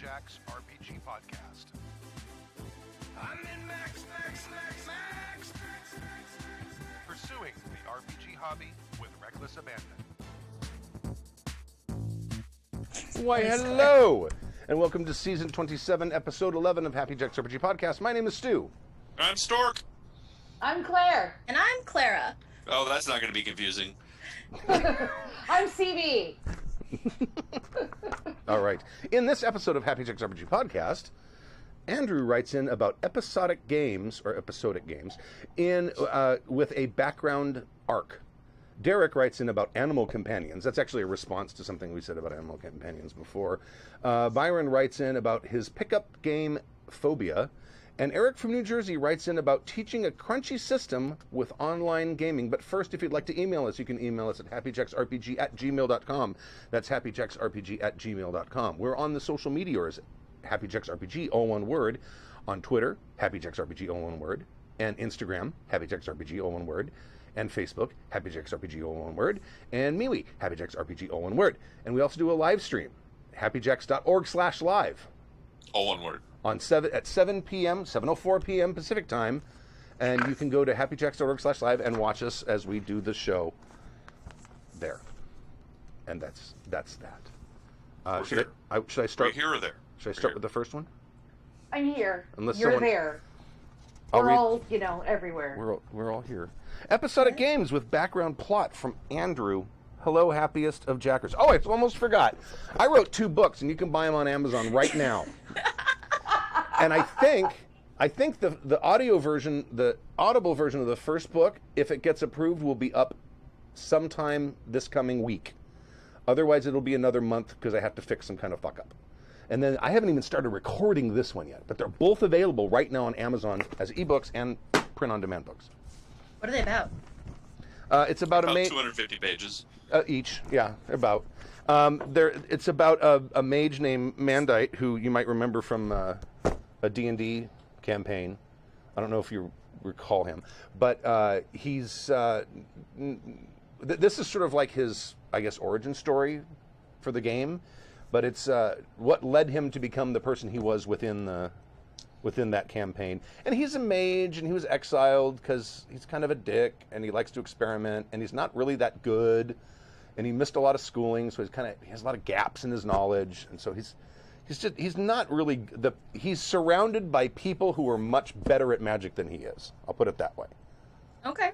Jack's RPG Podcast. I'm in Max. Pursuing the RPG hobby with reckless abandon. Why, hello, and welcome to Season 27, Episode 11 of Happy Jack's RPG Podcast. My name is Stu. I'm Stork. I'm Claire. And I'm Clara. Oh, that's not going to be confusing. I'm CB. All right. In this episode of Happy Jack's RPG Podcast, Andrew writes in about episodic games in with a background arc. Derek writes in about animal companions. That's actually a response to something we said about animal companions before. Byron writes in about his pickup game phobia. And Eric from New Jersey writes in about teaching a crunchy system with online gaming. But first, if you'd like to email us, you can email us at happyjacksrpg@gmail.com. That's happyjacksrpg@gmail.com. We're on the social meteors, happyjacksrpg, all one word, on Twitter, happyjacksrpg, all one word, and Instagram, happyjacksrpg, all one word, and Facebook, happyjacksrpg, all one word, and MeWe, happyjacksrpg, all one word. And we also do a live stream, happyjacks.org/live. All one word. At 7 p.m., 7:04 p.m. Pacific time, and you can go to happyjacks.org/live and watch us as we do the show there. And that's that. Should I start? We're here or there? Should I start with the first one? I'm here. Unless You're someone- there. I'll We're read- all, everywhere. We're all here. Episodic games with background plot from Andrew. Hello, happiest of Jackers. Oh, I almost forgot. I wrote 2 books, and you can buy them on Amazon right now. And I think the audio version, the audible version of the first book, if it gets approved, will be up sometime this coming week. Otherwise, it'll be another month because I have to fix some kind of fuck up. And then I haven't even started recording this one yet, but they're both available right now on Amazon as ebooks and print-on-demand books. What are they about? It's about 250 pages. Each, yeah, about. It's about a mage named Mandite, who you might remember from a D&D campaign. I don't know if you recall him, but he's. This is sort of like his, I guess, origin story for the game, but it's what led him to become the person he was within that campaign. And he's a mage, and he was exiled because he's kind of a dick, and he likes to experiment, and he's not really that good, and he missed a lot of schooling, so he has a lot of gaps in his knowledge, and so he's not really he's surrounded by people who are much better at magic than he is. I'll put it that way. Okay.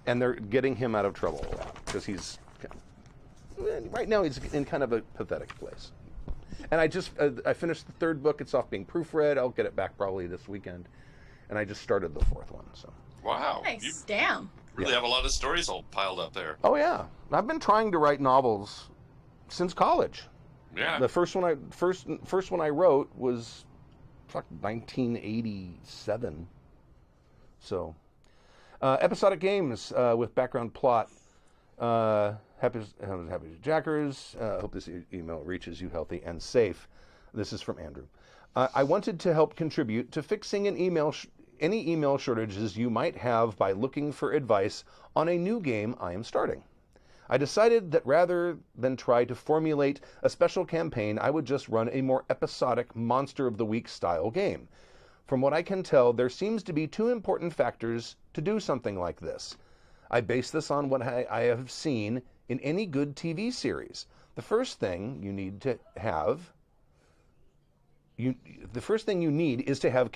And they're getting him out of trouble a lot because right now he's in kind of a pathetic place. And I finished the 3rd book. It's off being proofread. I'll get it back probably this weekend. And I just started the 4th one. So. Wow. Nice. You Damn. really have a lot of stories all piled up there. Oh yeah, I've been trying to write novels since college. Yeah. The first one I wrote was 1987. So, episodic games with background plot. Happy Jackers. Hope this email reaches you healthy and safe. This is from Andrew. I wanted to help contribute to fixing any email shortages you might have by looking for advice on a new game I am starting. I decided that rather than try to formulate a special campaign, I would just run a more episodic Monster of the Week style game. From what I can tell, there seems to be 2 important factors to do something like this. I base this on what I have seen in any good TV series. The first thing you need is to have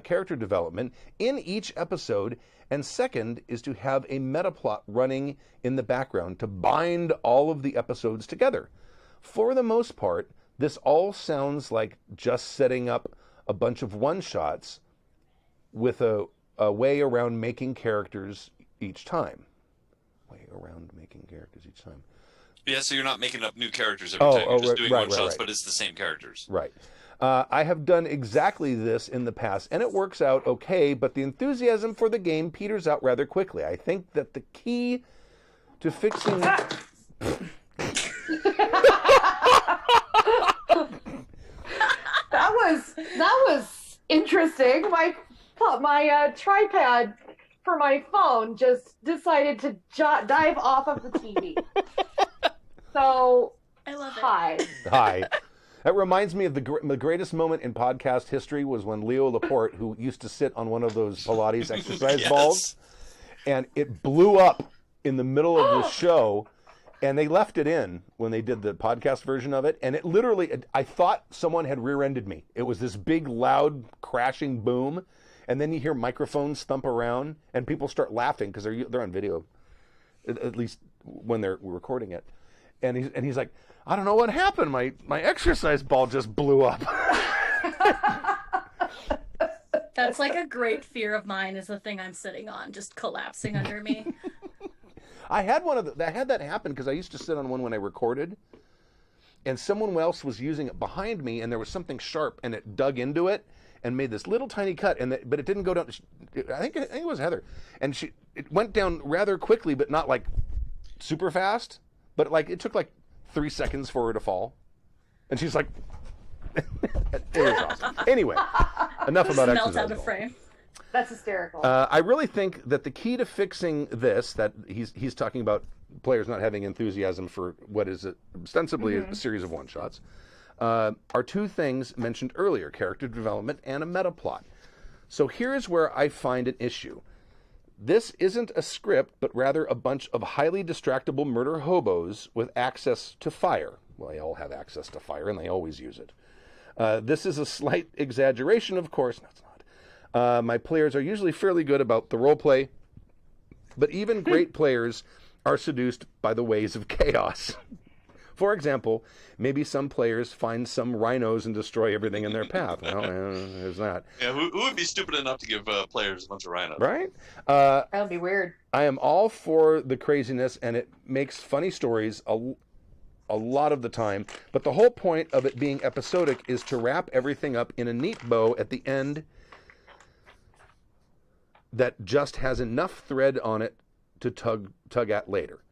character development in each episode, and second is to have a meta plot running in the background to bind all of the episodes together. For the most part, this all sounds like just setting up a bunch of one-shots with a way around making characters each time. Yeah, so you're not making up new characters every time. You're just doing one-shots, but it's the same characters. Right. I have done exactly this in the past, and it works out okay, but the enthusiasm for the game peters out rather quickly. I think that the key to fixing... That was interesting. My tripod for my phone just decided to dive off of the TV. So, I love it. hi. Hi. That reminds me of the greatest moment in podcast history was when Leo Laporte, who used to sit on one of those Pilates exercise balls, and it blew up in the middle of the show, and they left it in when they did the podcast version of it, and it literally, I thought someone had rear-ended me. It was this big, loud, crashing boom, and then you hear microphones thump around, and people start laughing because they're on video, at least when we're recording it, and he's like, I don't know what happened. My exercise ball just blew up. That's like a great fear of mine, is the thing I'm sitting on just collapsing under me. I had I had that happen because I used to sit on one when I recorded, and someone else was using it behind me, and there was something sharp, and it dug into it and made this little tiny cut, but it didn't go down. I think it was Heather, and it went down rather quickly, but not like super fast. But like it took like 3 seconds for her to fall, and she's like, it was awesome. Anyway, enough about exercise. Melt out of frame. That's hysterical. I really think that the key to fixing this, that he's talking about players not having enthusiasm for what is ostensibly a series of one-shots, are two things mentioned earlier: character development and a meta plot. So here's where I find an issue. This isn't a script, but rather a bunch of highly distractible murder hobos with access to fire. Well, they all have access to fire, and they always use it. This is a slight exaggeration, of course. No, it's not. My players are usually fairly good about the role play, but even great players are seduced by the ways of chaos. For example, maybe some players find some rhinos and destroy everything in their path. Well, there's that. Yeah, who would be stupid enough to give players a bunch of rhinos? Right? That would be weird. I am all for the craziness, and it makes funny stories a lot of the time. But the whole point of it being episodic is to wrap everything up in a neat bow at the end that just has enough thread on it to tug at later.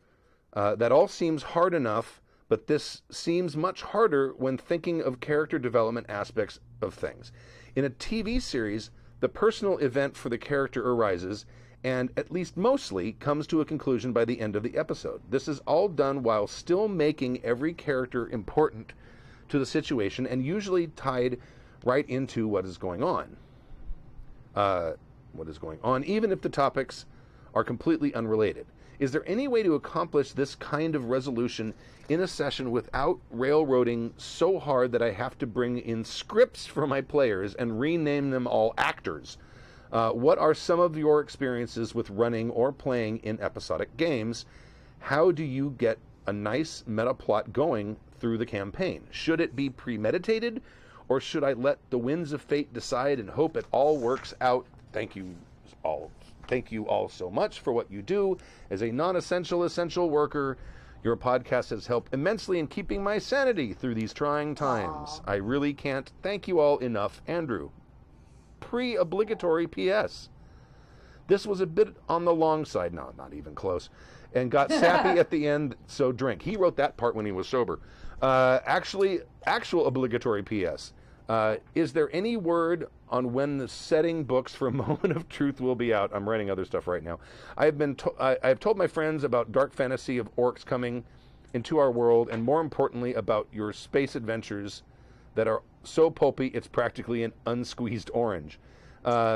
That all seems hard enough, but this seems much harder when thinking of character development aspects of things. In a TV series, the personal event for the character arises and, at least mostly, comes to a conclusion by the end of the episode. This is all done while still making every character important to the situation and usually tied right into what is going on. Even if the topics are completely unrelated. Is there any way to accomplish this kind of resolution in a session without railroading so hard that I have to bring in scripts for my players and rename them all actors? What are some of your experiences with running or playing in episodic games? How do you get a nice meta plot going through the campaign? Should it be premeditated, or should I let the winds of fate decide and hope it all works out? Thank you all so much for what you do. As a non-essential essential worker, your podcast has helped immensely in keeping my sanity through these trying times. Aww. I really can't thank you all enough. Andrew. Pre-obligatory PS. This was a bit on the long side. No, not even close. And got sappy at the end, so drink. He wrote that part when he was sober. Actual obligatory PS. Is there any word on when the setting books for Moment of Truth will be out? I'm writing other stuff right now. I have told my friends about dark fantasy of orcs coming into our world, and more importantly, about your space adventures that are so pulpy it's practically an unsqueezed orange.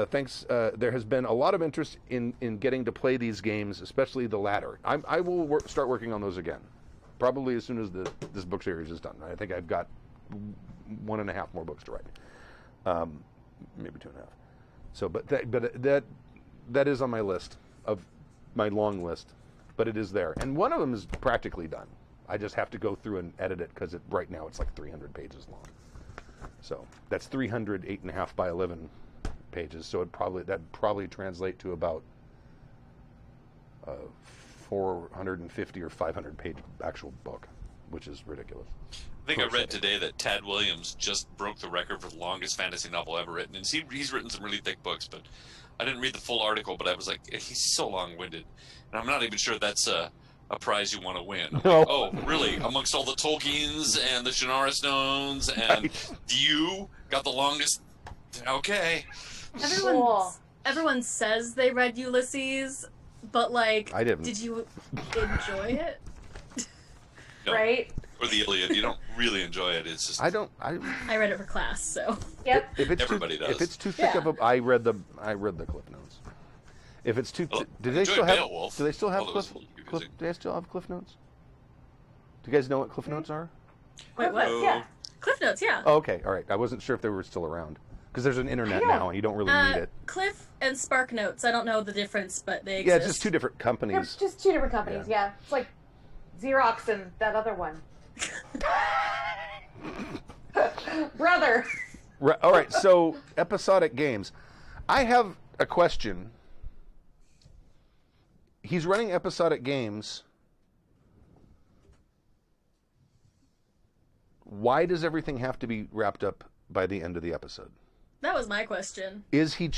Thanks. There has been a lot of interest in getting to play these games, especially the latter. I will start working on those again, probably as soon as this book series is done. I think I've got 1.5 more books to write, maybe 2.5. So, but that is on my list, of my long list, but it is there, and one of them is practically done. I just have to go through and edit it because right now it's like 300 pages long. So that's 300 8.5 by 11 pages. So that'd probably translate to about 450 or 500 page actual book, which is ridiculous. I think I read today that Tad Williams just broke the record for the longest fantasy novel ever written. And he's written some really thick books, but I didn't read the full article, but I was like, he's so long-winded. And I'm not even sure that's a prize you want to win. No. Like, oh, really? Amongst all the Tolkiens and the Shannara Stones and Right. you got the longest? Okay. Everyone says they read Ulysses, but like, I didn't. did you enjoy it? No. Right? or the Iliad. You don't really enjoy it. It's just I don't. I read it for class, so Yep. If it's Everybody too, does. If it's too thick Yeah. of a, I read the Cliff Notes. If it's too, Well, do I they enjoy still have? Beowulf, Do they still have although it's Cliff? confusing. Cliff? Do they still have Cliff Notes? Do you guys know what Cliff Notes are? wait, what? Oh. Yeah. Cliff Notes, yeah. Oh, okay, all right. I wasn't sure if they were still around because there's an internet Yeah. now and you don't really need it. Cliff and Spark Notes. I don't know the difference, but they exist. Yeah, it's just two different They're companies. just two different companies. Yeah. It's like Xerox and that other one. Brother. Right, all right, so episodic games. I have a question. He's running episodic games. Why does everything have to be wrapped up by the end of the episode? That was my question. Is he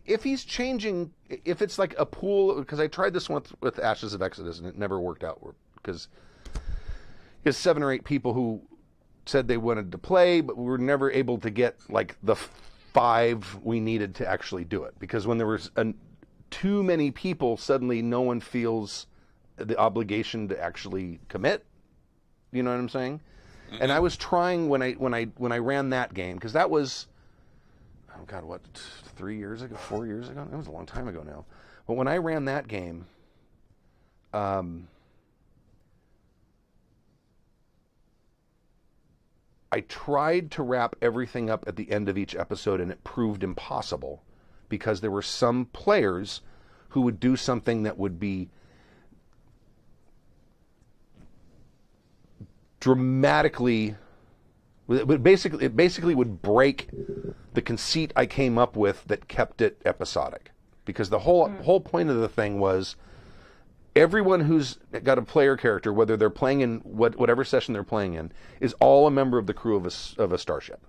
if he's changing, if it's like a pool, because I tried this one with Ashes of Exodus and it never worked out because there's 7 or 8 people who said they wanted to play, but we were never able to get like the 5 we needed to actually do it, because when there was too many people, suddenly no one feels the obligation to actually commit. You know what I'm saying? Mm-hmm. And I was trying when I ran that game, because that was, oh God, what, 3 years ago, 4 years ago? It was a long time ago now. But when I ran that game, I tried to wrap everything up at the end of each episode, and it proved impossible because there were some players who would do something that would be dramatically, it basically would break the conceit I came up with that kept it episodic. Because the whole point of the thing was everyone who's got a player character, whether they're playing in whatever session they're playing in, is all a member of the crew of a starship.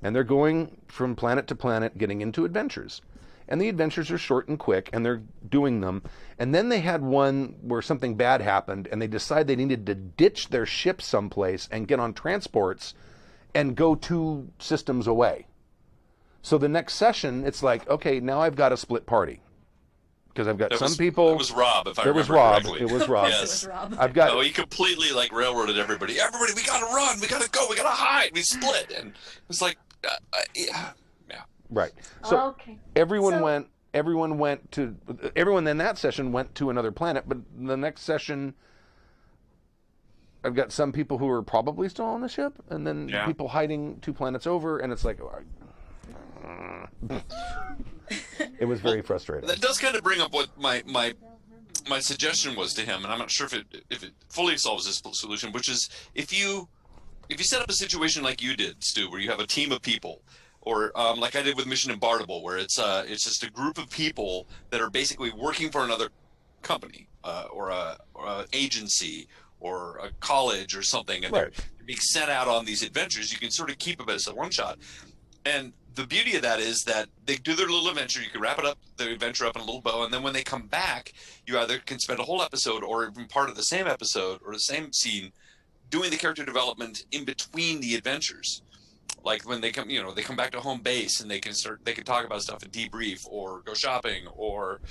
And they're going from planet to planet, getting into adventures. And the adventures are short and quick, and they're doing them. And then they had one where something bad happened, and they decided they needed to ditch their ship someplace and get on transports and go 2 systems away. So the next session, it's like, okay, now I've got a split party. Because I've got people. It was Rob, if I It was remember Rob. correctly. It was Rob. It was Rob. I've got. Oh, he completely like railroaded everybody. Everybody, we gotta run. We gotta go. We gotta hide. We split, and it was like, yeah. Right. So Okay. everyone in that session went to another planet, but the next session I've got some people who are probably still on the ship, and then people hiding 2 planets over, and it's like it was very frustrating. That does kind of bring up what my suggestion was to him, and I'm not sure if it fully solves this solution, which is if you set up a situation like you did, Stu, where you have a team of people, or like I did with Mission Imbartable, where it's just a group of people that are basically working for another company or a agency or a college or something, and they're being sent out on these adventures. You can sort of keep them as a one shot, and the beauty of that is that they do their little adventure. You can wrap it up, the adventure up in a little bow, and then when they come back, you either can spend a whole episode or even part of the same episode or the same scene doing the character development in between the adventures. Like when they come, they come back to home base and they can talk about stuff and debrief or go shopping or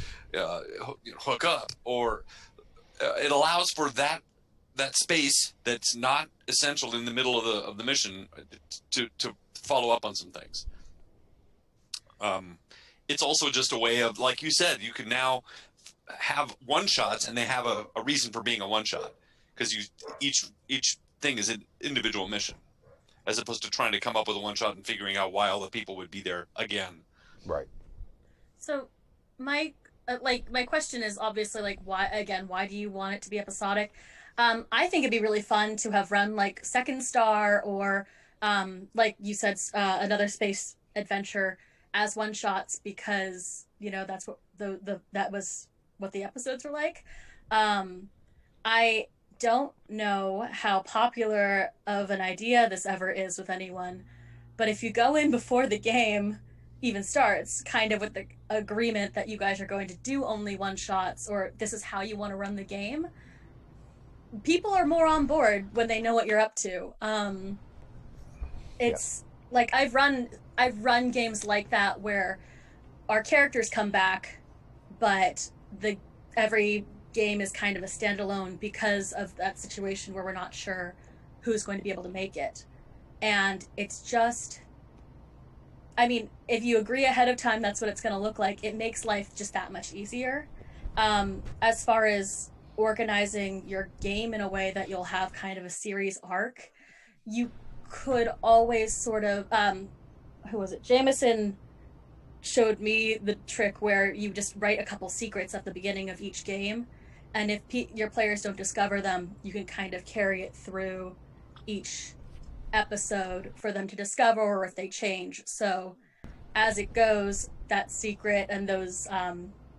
hook up, or it allows for that space that's not essential in the middle of the mission to follow up on some things. It's also just a way of, like you said, you can now have one shots and they have a reason for being a one shot, because each thing is an individual mission, as opposed to trying to come up with a one shot and figuring out why all the people would be there again. Right. So my question is obviously like, why do you want it to be episodic? I think it'd be really fun to have run like Second Star or like you said, another space adventure as one shots, because that's what that was what the episodes were like. I don't know how popular of an idea this ever is with anyone, but if you go in before the game even starts, kind of with the agreement that you guys are going to do only one shots, or this is how you want to run the game, people are more on board when they know what you're up to. It's like I've run games like that where our characters come back, but every game is kind of a standalone because of that situation where we're not sure who's going to be able to make it. And it's just, I mean, if you agree ahead of time that's what it's going to look like, it makes life just that much easier. As far as organizing your game in a way that you'll have kind of a series arc, you could always sort of, who was it? Jameson showed me the trick where you just write a couple secrets at the beginning of each game, and if your players don't discover them, you can kind of carry it through each episode for them to discover, or if they change. So as it goes, that secret and those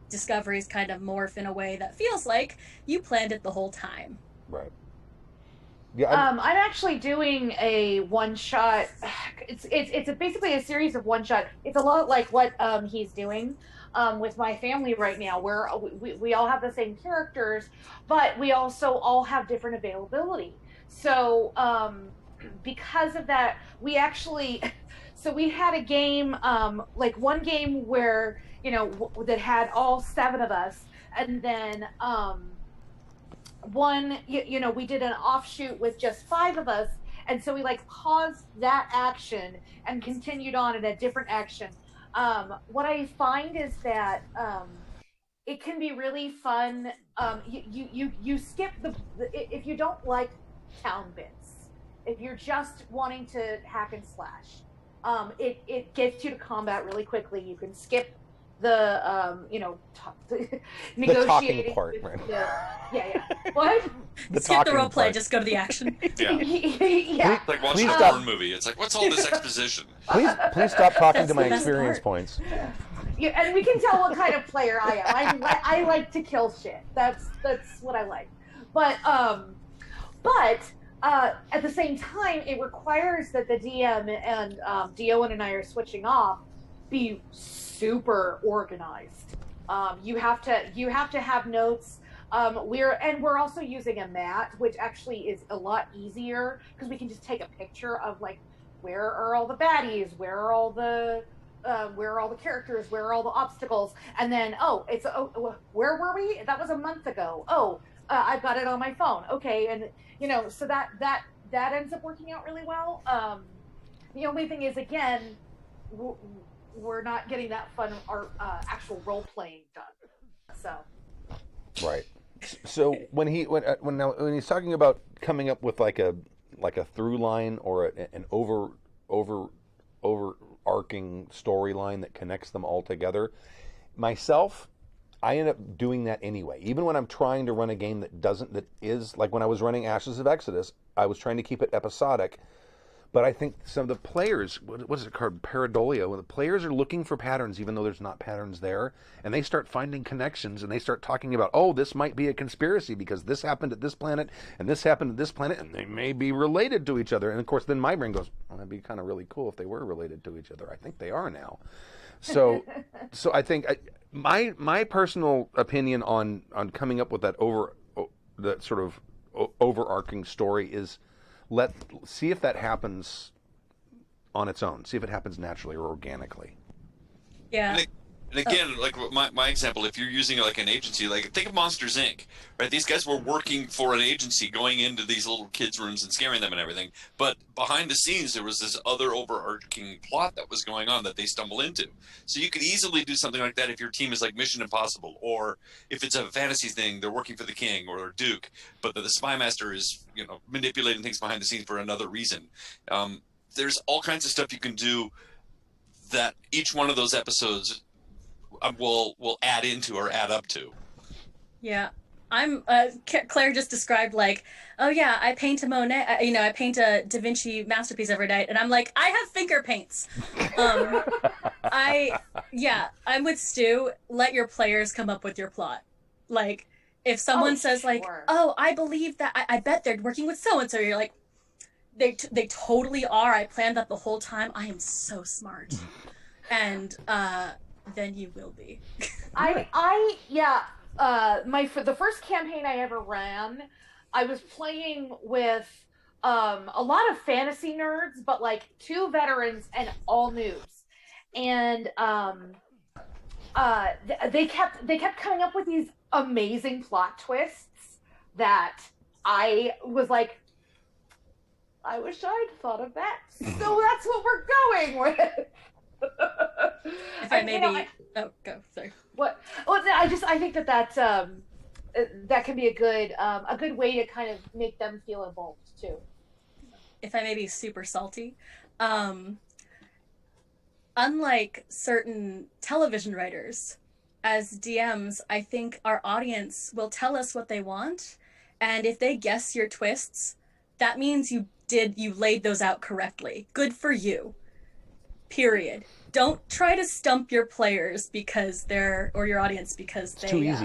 discoveries kind of morph in a way that feels like you planned it the whole time. Right. Yeah. I'm actually doing a one shot. It's basically a series of one shot. It's a lot like what he's doing with my family right now, where we all have the same characters, but we also all have different availability. So because of that, we actually, so we had a game, like one game where, you know, that had all 7 of us, and then one, you know, we did an offshoot with just 5 of us, and so we like paused that action and continued on in a different action. What I find is that it can be really fun. You skip the if you don't like town bits, if you're just wanting to hack and slash, it gets you to combat really quickly. You can skip the you know, negotiating, talking part, with right? Yeah. What? Skip the role play, part. just go to the action. Yeah. Yeah. It's like watching Please a stop. porn movie. It's like, what's all this exposition? Please stop talking That's to my the best experience part. points. Yeah, and we can tell what kind of player I am. I like to kill shit. That's what I like. But at the same time, it requires that the DM and Dioan and I are switching off be super organized. You have to have notes. We're also using a mat, which actually is a lot easier because we can just take a picture of like, where are all the baddies, where are all the characters, where are all the obstacles, and then where were we? That was a month ago. I've got it on my phone. Okay, and you know, so that ends up working out really well. The only thing is, again, we're not getting that fun actual role playing done. So. Right. So when he's talking about coming up with like a through line or an overarching storyline that connects them all together, myself, I end up doing that anyway. Even when I'm trying to run a game that is like when I was running Ashes of Exodus, I was trying to keep it episodic. But I think some of the players, what is it called, pareidolia, when the players are looking for patterns even though there's not patterns there, and they start finding connections, and they start talking about, oh, this might be a conspiracy because this happened at this planet, and this happened at this planet, and they may be related to each other. And of course, then my brain goes, well, that'd be kind of really cool if they were related to each other. I think they are now. So I think my personal opinion on coming up with that sort of overarching story is, see if that happens on its own. See if it happens naturally or organically. Yeah. And again, like my example, if you're using like an agency, like think of Monsters Inc., right? These guys were working for an agency, going into these little kids' rooms and scaring them and everything. But behind the scenes, there was this other overarching plot that was going on that they stumble into. So you could easily do something like that if your team is like Mission Impossible, or if it's a fantasy thing, they're working for the king or Duke, but the spy master is, you know, manipulating things behind the scenes for another reason. There's all kinds of stuff you can do that each one of those episodes will add into or add up to. Yeah. I'm Claire just described like, oh yeah, I paint a Monet, I paint a Da Vinci masterpiece every night, and I'm like, I have finger paints. I'm with Stu. Let your players come up with your plot. Like, if someone says like, sure. oh, I believe that, I bet they're working with so and so, you're like, they totally are. I planned that the whole time. I am so smart, and then you will be. The first campaign I ever ran, I was playing with a lot of fantasy nerds, but like 2 veterans and all noobs, and they kept coming up with these amazing plot twists that I was like, I wish I'd thought of that. So that's what we're going with. If I maybe, oh, go. Sorry. What? Well, I think that can be a good way to kind of make them feel involved too. If I may be super salty, unlike certain television writers, as DMs, I think our audience will tell us what they want, and if they guess your twists, that means you laid those out correctly. Good for you. Period. Don't try to stump your players or your audience because they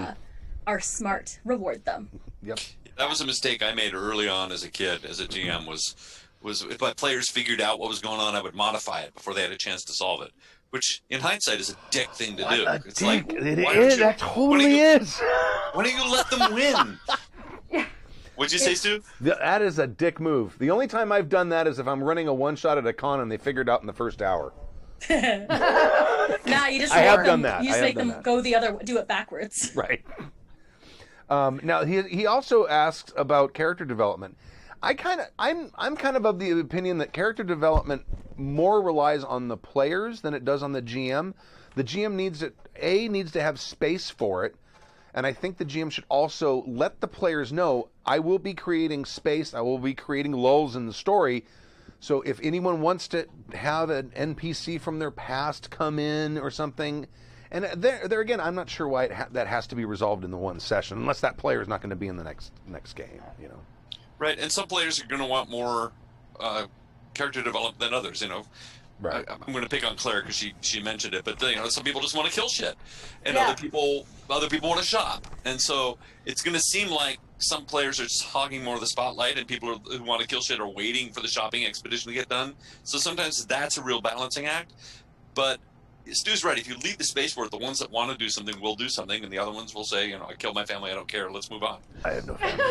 are smart. Reward them. Yep. That was a mistake I made early on as a kid, as a GM, was if my players figured out what was going on, I would modify it before they had a chance to solve it. Which, in hindsight, is a dick thing to do. It's like, that totally is. Why don't you let them win? What'd you say, Stu? That is a dick move. The only time I've done that is if I'm running a one-shot at a con and they figured out in the first hour. Nah, you just I have done that. You just make them go the other way, do it backwards. Right. Now he also asks about character development. I'm kind of the opinion that character development more relies on the players than it does on the GM. The GM needs to have space for it, and I think the GM should also let the players know, I will be creating space, I will be creating lulls in the story. So if anyone wants to have an NPC from their past come in or something, and there again, I'm not sure why that has to be resolved in the one session, unless that player is not going to be in the next game, you know. Right, and some players are going to want more character development than others. You know, right. I'm going to pick on Claire because she mentioned it, but some people just want to kill shit, and Yeah. other people want to shop, and so it's going to seem like some players are just hogging more of the spotlight, and people who want to kill shit are waiting for the shopping expedition to get done. So sometimes that's a real balancing act. But Stu's right. If you leave the space for it, the ones that want to do something will do something, and the other ones will say, I killed my family, I don't care, let's move on. I have no family.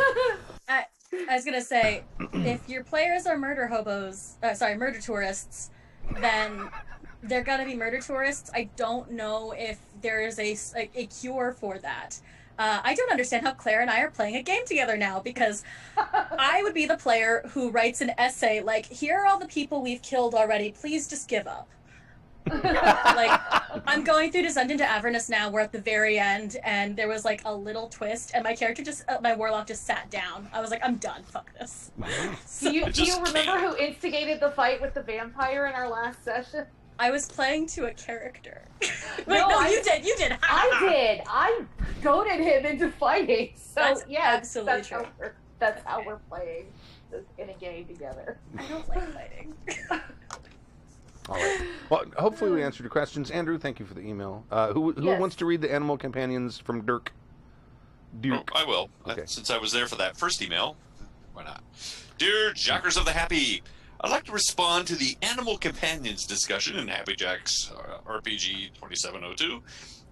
I was gonna say, if your players are murder tourists, then they're gonna be murder tourists. I don't know if there is a cure for that. I don't understand how Claire and I are playing a game together now, because I would be the player who writes an essay like, here are all the people we've killed already, please just give up. Like, I'm going through Descent into Avernus now, we're at the very end, and there was like a little twist, and my character my warlock just sat down. I was like, I'm done, fuck this. Do you remember who instigated the fight with the vampire in our last session? I was playing to a character. You did. I did. I goaded him into fighting. So That's yeah, absolutely true. That's how we're playing in a game together. I don't like fighting. All right. Well, hopefully we answered your questions. Andrew, thank you for the email. Who Yes. wants to read the Animal Companions from Dirk? Dirk. I will. Okay. Since I was there for that first email, why not? Dear Jackers of the Happy, I'd like to respond to the Animal Companions discussion in Happy Jack's RPG 2702.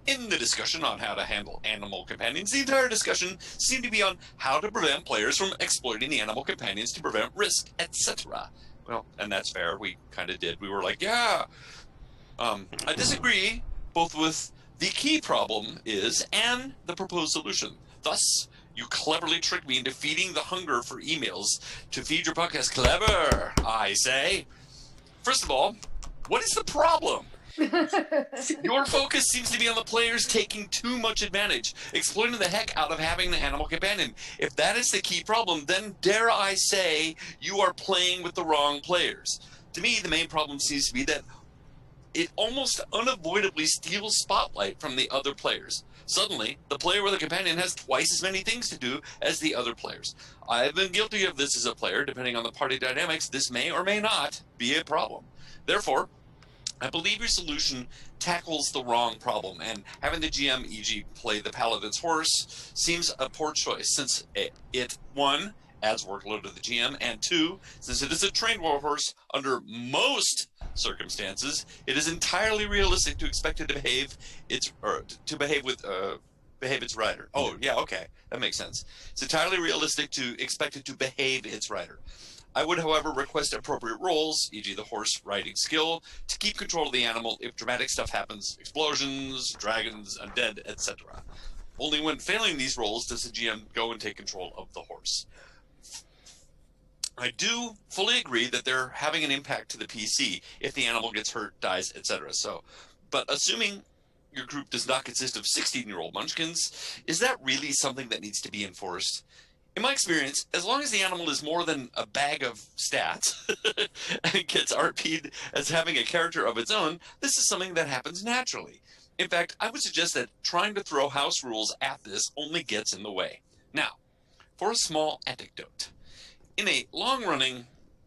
In the discussion on how to handle animal companions, the entire discussion seemed to be on how to prevent players from exploiting the animal companions to prevent risk, etc. Well, and that's fair. We kind of did. We were like, yeah. I disagree both with the key problem and the proposed solution. Thus, you cleverly tricked me into feeding the hunger for emails to feed your podcast. Clever, I say. First of all, what is the problem? Your focus seems to be on the players taking too much advantage, exploiting the heck out of having the animal companion. If that is the key problem, then dare I say you are playing with the wrong players. To me, the main problem seems to be that it almost unavoidably steals spotlight from the other players. Suddenly, the player with a companion has twice as many things to do as the other players. I've been guilty of this as a player. Depending on the party dynamics, this may or may not be a problem. Therefore, I believe your solution tackles the wrong problem, and having the GM, e.g. play the Paladin's horse, seems a poor choice, since it 1, adds workload to the GM, and 2, since it is a trained war horse, under most circumstances, it is entirely realistic to expect it to behave its rider. Oh, yeah, okay, that makes sense. It's entirely realistic to expect it to behave its rider. I would, however, request appropriate roles, e.g. the horse riding skill, to keep control of the animal if dramatic stuff happens, explosions, dragons, undead, etc. Only when failing these roles does the GM go and take control of the horse. I do fully agree that they're having an impact to the PC if the animal gets hurt, dies, etc. So, but assuming your group does not consist of 16-year-old munchkins, is that really something that needs to be enforced? In my experience, as long as the animal is more than a bag of stats and gets RP'd as having a character of its own, this is something that happens naturally. In fact, I would suggest that trying to throw house rules at this only gets in the way. Now, for a small anecdote. In a long-running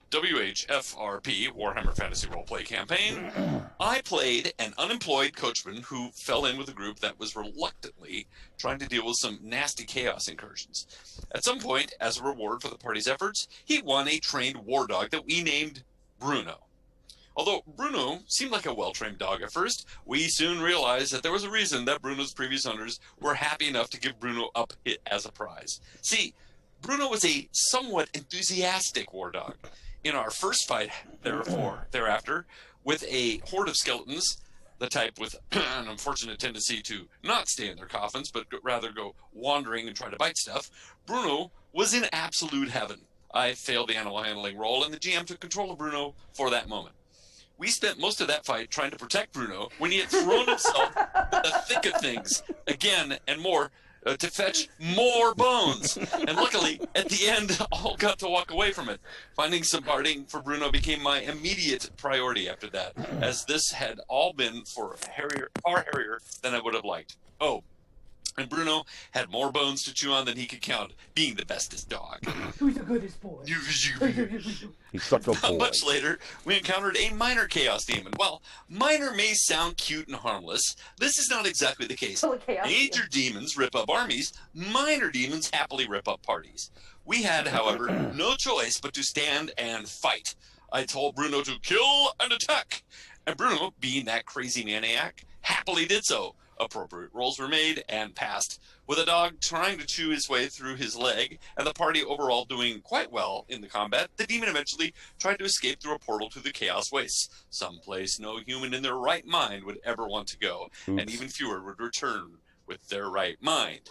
WHFRP, Warhammer Fantasy Roleplay campaign, I played an unemployed coachman who fell in with a group that was reluctantly trying to deal with some nasty chaos incursions. At some point, as a reward for the party's efforts, he won a trained war dog that we named Bruno. Although Bruno seemed like a well-trained dog at first, we soon realized that there was a reason that Bruno's previous owners were happy enough to give Bruno up as a prize. See, Bruno was a somewhat enthusiastic war dog. In our first fight, thereafter, with a horde of skeletons, the type with an unfortunate tendency to not stay in their coffins, but rather go wandering and try to bite stuff, Bruno was in absolute heaven. I failed the animal handling role, and the GM took control of Bruno for that moment. We spent most of that fight trying to protect Bruno when he had thrown himself in the thick of things again and more to fetch more bones. And luckily, at the end, all got to walk away from it. Finding some barding for Bruno became my immediate priority after that, as this had all been far hairier than I would have liked. Oh, and Bruno had more bones to chew on than he could count, being the bestest dog. Who's the goodest boy? He's such a Not boy. much later, we encountered a minor chaos demon. Well, minor may sound cute and harmless. This is not exactly the case. Still a chaos Major demons rip up armies. Minor demons happily rip up parties. We had, however, no choice but to stand and fight. I told Bruno to kill and attack. And Bruno, being that crazy maniac, happily did so. Appropriate rolls were made and passed, with a dog trying to chew his way through his leg, and the party overall doing quite well in the combat. The demon eventually tried to escape through a portal to the Chaos Wastes, someplace no human in their right mind would ever want to go, and even fewer would return with their right mind.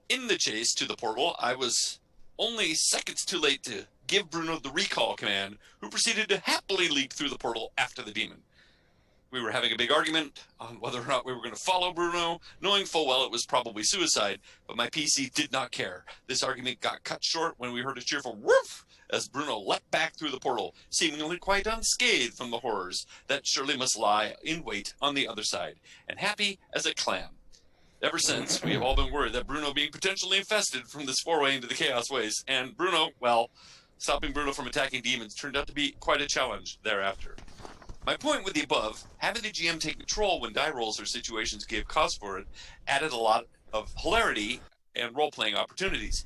In the chase to the portal, I was only seconds too late to give Bruno the recall command, who proceeded to happily leap through the portal after the demon. We were having a big argument on whether or not we were going to follow Bruno, knowing full well it was probably suicide, but my PC did not care. This argument got cut short when we heard a cheerful woof as Bruno leapt back through the portal, seemingly quite unscathed from the horrors that surely must lie in wait on the other side, and happy as a clam. Ever since, we have all been worried that Bruno being potentially infested from this foray into the Chaos Ways, and Bruno, well, stopping Bruno from attacking demons turned out to be quite a challenge thereafter. My point with the above, having the GM take control when die rolls or situations gave cause for it, added a lot of hilarity and role-playing opportunities.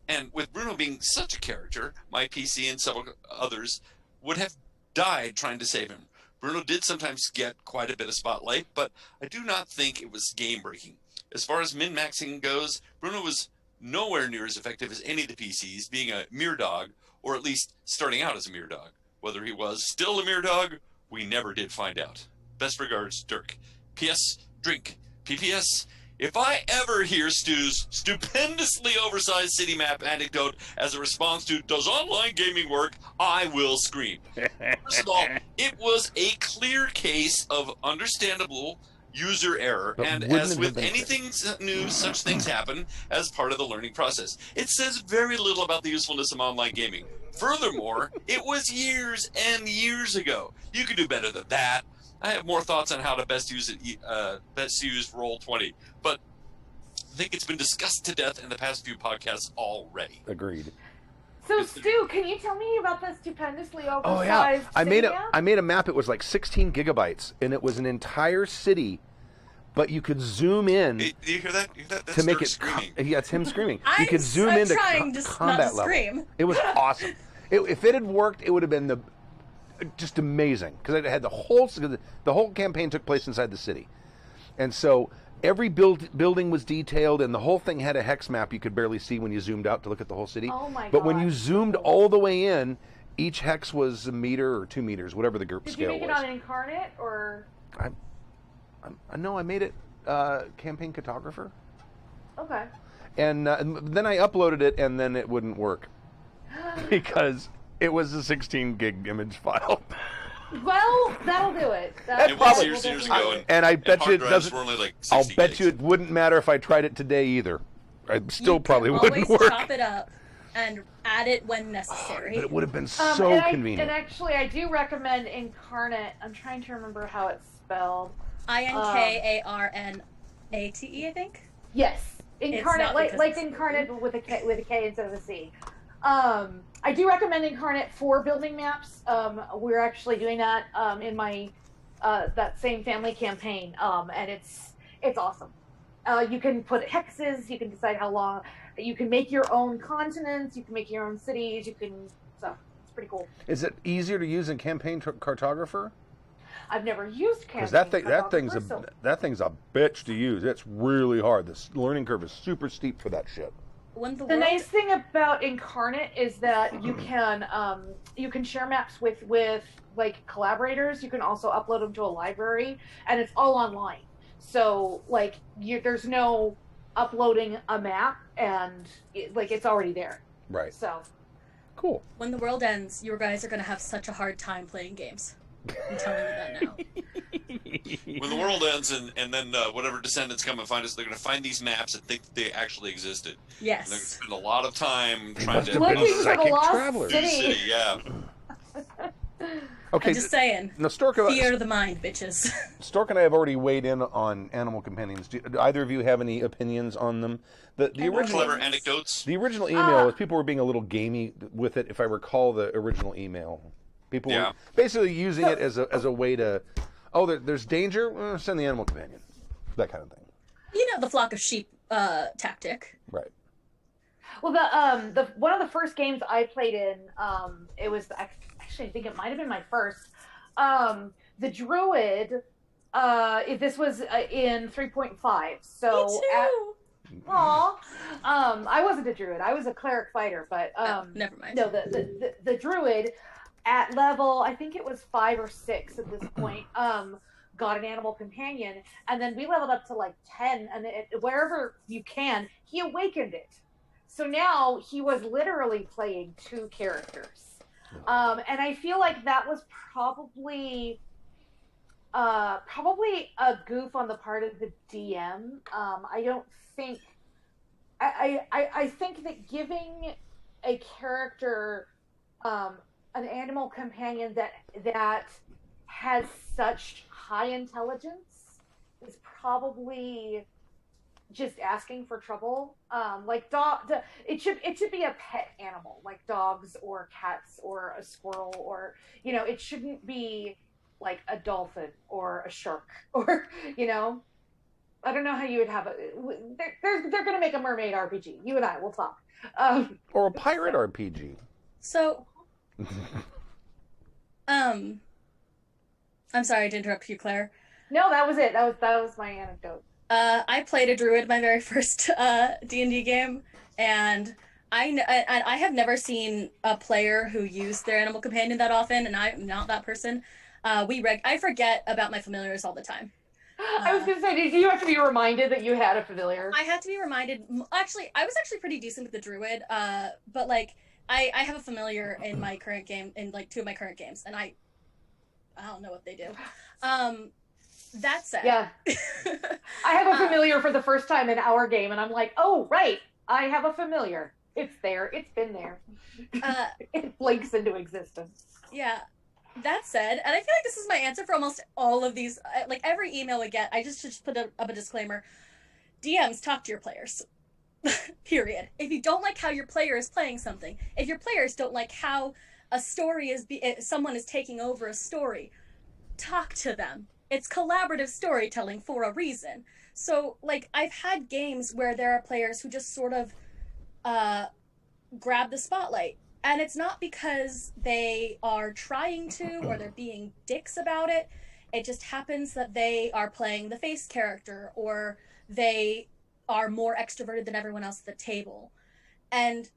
And with Bruno being such a character, my PC and several others would have died trying to save him. Bruno did sometimes get quite a bit of spotlight, but I do not think it was game-breaking. As far as min-maxing goes, Bruno was nowhere near as effective as any of the PCs, being a mere dog, or at least starting out as a mere dog. Whether he was still a mere dog, we never did find out. Best regards, Dirk. P.S. Drink. P.P.S. If I ever hear Stu's stupendously oversized city map anecdote as a response to "Does online gaming work?" I will scream. First of all, it was a clear case of understandable user error, But and wouldn't as it with have been anything new, such things happen as part of the learning process. It says very little about the usefulness of online gaming. Furthermore, it was years and years ago. You could do better than that. I have more thoughts on how to best use Roll20, but I think it's been discussed to death in the past few podcasts already. Agreed. So, Stu, can you tell me about the stupendously oversized Oh yeah, I made city map? I made a map. It was like 16 gigabytes, and it was an entire city, but you could zoom in Hey, do you hear that? You hear that? That's to make Dirk it. screaming. Yeah, it's him screaming. You could zoom I'm into trying to not combat to level. scream. It was awesome. If it had worked, it would have been just amazing, because it had the whole campaign took place inside the city, and so every building was detailed, and the whole thing had a hex map you could barely see when you zoomed out to look at the whole city. Oh my But when God. you zoomed all the way in, each hex was a meter or 2 meters, whatever the group Did you scale make it was. on Incarnate, or... No, I made it campaign cartographer, Okay. and then I uploaded it, and then it wouldn't work because It was a 16 gig image file. Well, that'll do it. It was years ago, And I bet you hard it drives doesn't. were only like I'll 60 bet gigs. you it wouldn't matter if I tried it today either. I still You probably can wouldn't always work. chop it up and add it when necessary. But it would have been and so convenient. And actually, I do recommend Incarnate. I'm trying to remember how it's spelled. Inkarnate, I think. Yes, Incarnate, not like because like it's- Incarnate with a K instead of a C. I do recommend Incarnate for building maps. We're actually doing that in my that same family campaign, and it's awesome. You can put hexes. You can decide how long. You can make your own continents. You can make your own cities. So it's pretty cool. Is it easier to use in Campaign Cartographer? I've never used campaign. Because that thing's Cartographer, a bitch to use. It's really hard. The learning curve is super steep for that shit. When the The world nice thing about Incarnate is that you can share maps with like collaborators. You can also upload them to a library, and it's all online. So like there's no uploading a map, and it's already there. Right. So Cool. when the world ends, you guys are gonna have such a hard time playing games. I'm telling you that now. When the world ends and then whatever descendants come and find us, they're going to find these maps and think that they actually existed. And they're going to Yes. spend a lot of time trying must to have been looking for the psychic lost travelers. city. Yeah. Okay. I'm just saying. Now, Stork Fear the mind, bitches. and I have already weighed in on Animal Companions. Do either of you have any opinions on them? The More original clever anecdotes. the original email was people were being a little gamey with it. If I recall the original email, people were Yeah. basically using it as a way to, there's danger. Send the Animal Companion, that kind of thing. You know the flock of sheep tactic. Right. Well, the one of the first games I played in, it was actually I think it might have been my first. The Druid. This was in 3.5. So Me too. I wasn't a druid. I was a cleric fighter, but Never mind. no, the druid at level, I think it was 5 or 6 at this point, got an animal companion, and then we leveled up to like 10, and wherever you can, he awakened it. So now he was literally playing 2 characters, and I feel like that was probably a goof on the part of the DM. I don't think. I think that giving a character an animal companion that has such high intelligence is probably just asking for trouble. Like it should be a pet animal, like dogs or cats or a squirrel, or it shouldn't be like a dolphin or a shark or I don't know how you would have it. They're going to make a mermaid RPG. You and I will talk. Or a pirate RPG. So, I'm sorry to interrupt you, Claire. No, that was it. That was my anecdote. I played a druid my very first D&D game, and I have never seen a player who used their animal companion that often, and I'm not that person. I forget about my familiars all the time. I was going to say, did you have to be reminded that you had a familiar? I had to be reminded. Actually, I was actually pretty decent with the druid, but like I have a familiar in my current game, in like 2 of my current games, and I don't know what they do. That said, Yeah. I have a familiar for the first time in our game, and I'm like, oh, right, I have a familiar. It's there. It's been there. It blinks into existence. Yeah. That said, and I feel like this is my answer for almost all of these, like every email we get, I just should put up a disclaimer. DMs, talk to your players. Period. If you don't like how your player is playing something, if your players don't like how a story someone is taking over a story, talk to them. It's collaborative storytelling for a reason. So, like, I've had games where there are players who just sort of grab the spotlight. And it's not because they are trying to or they're being dicks about it. It just happens that they are playing the face character, or they are more extroverted than everyone else at the table. And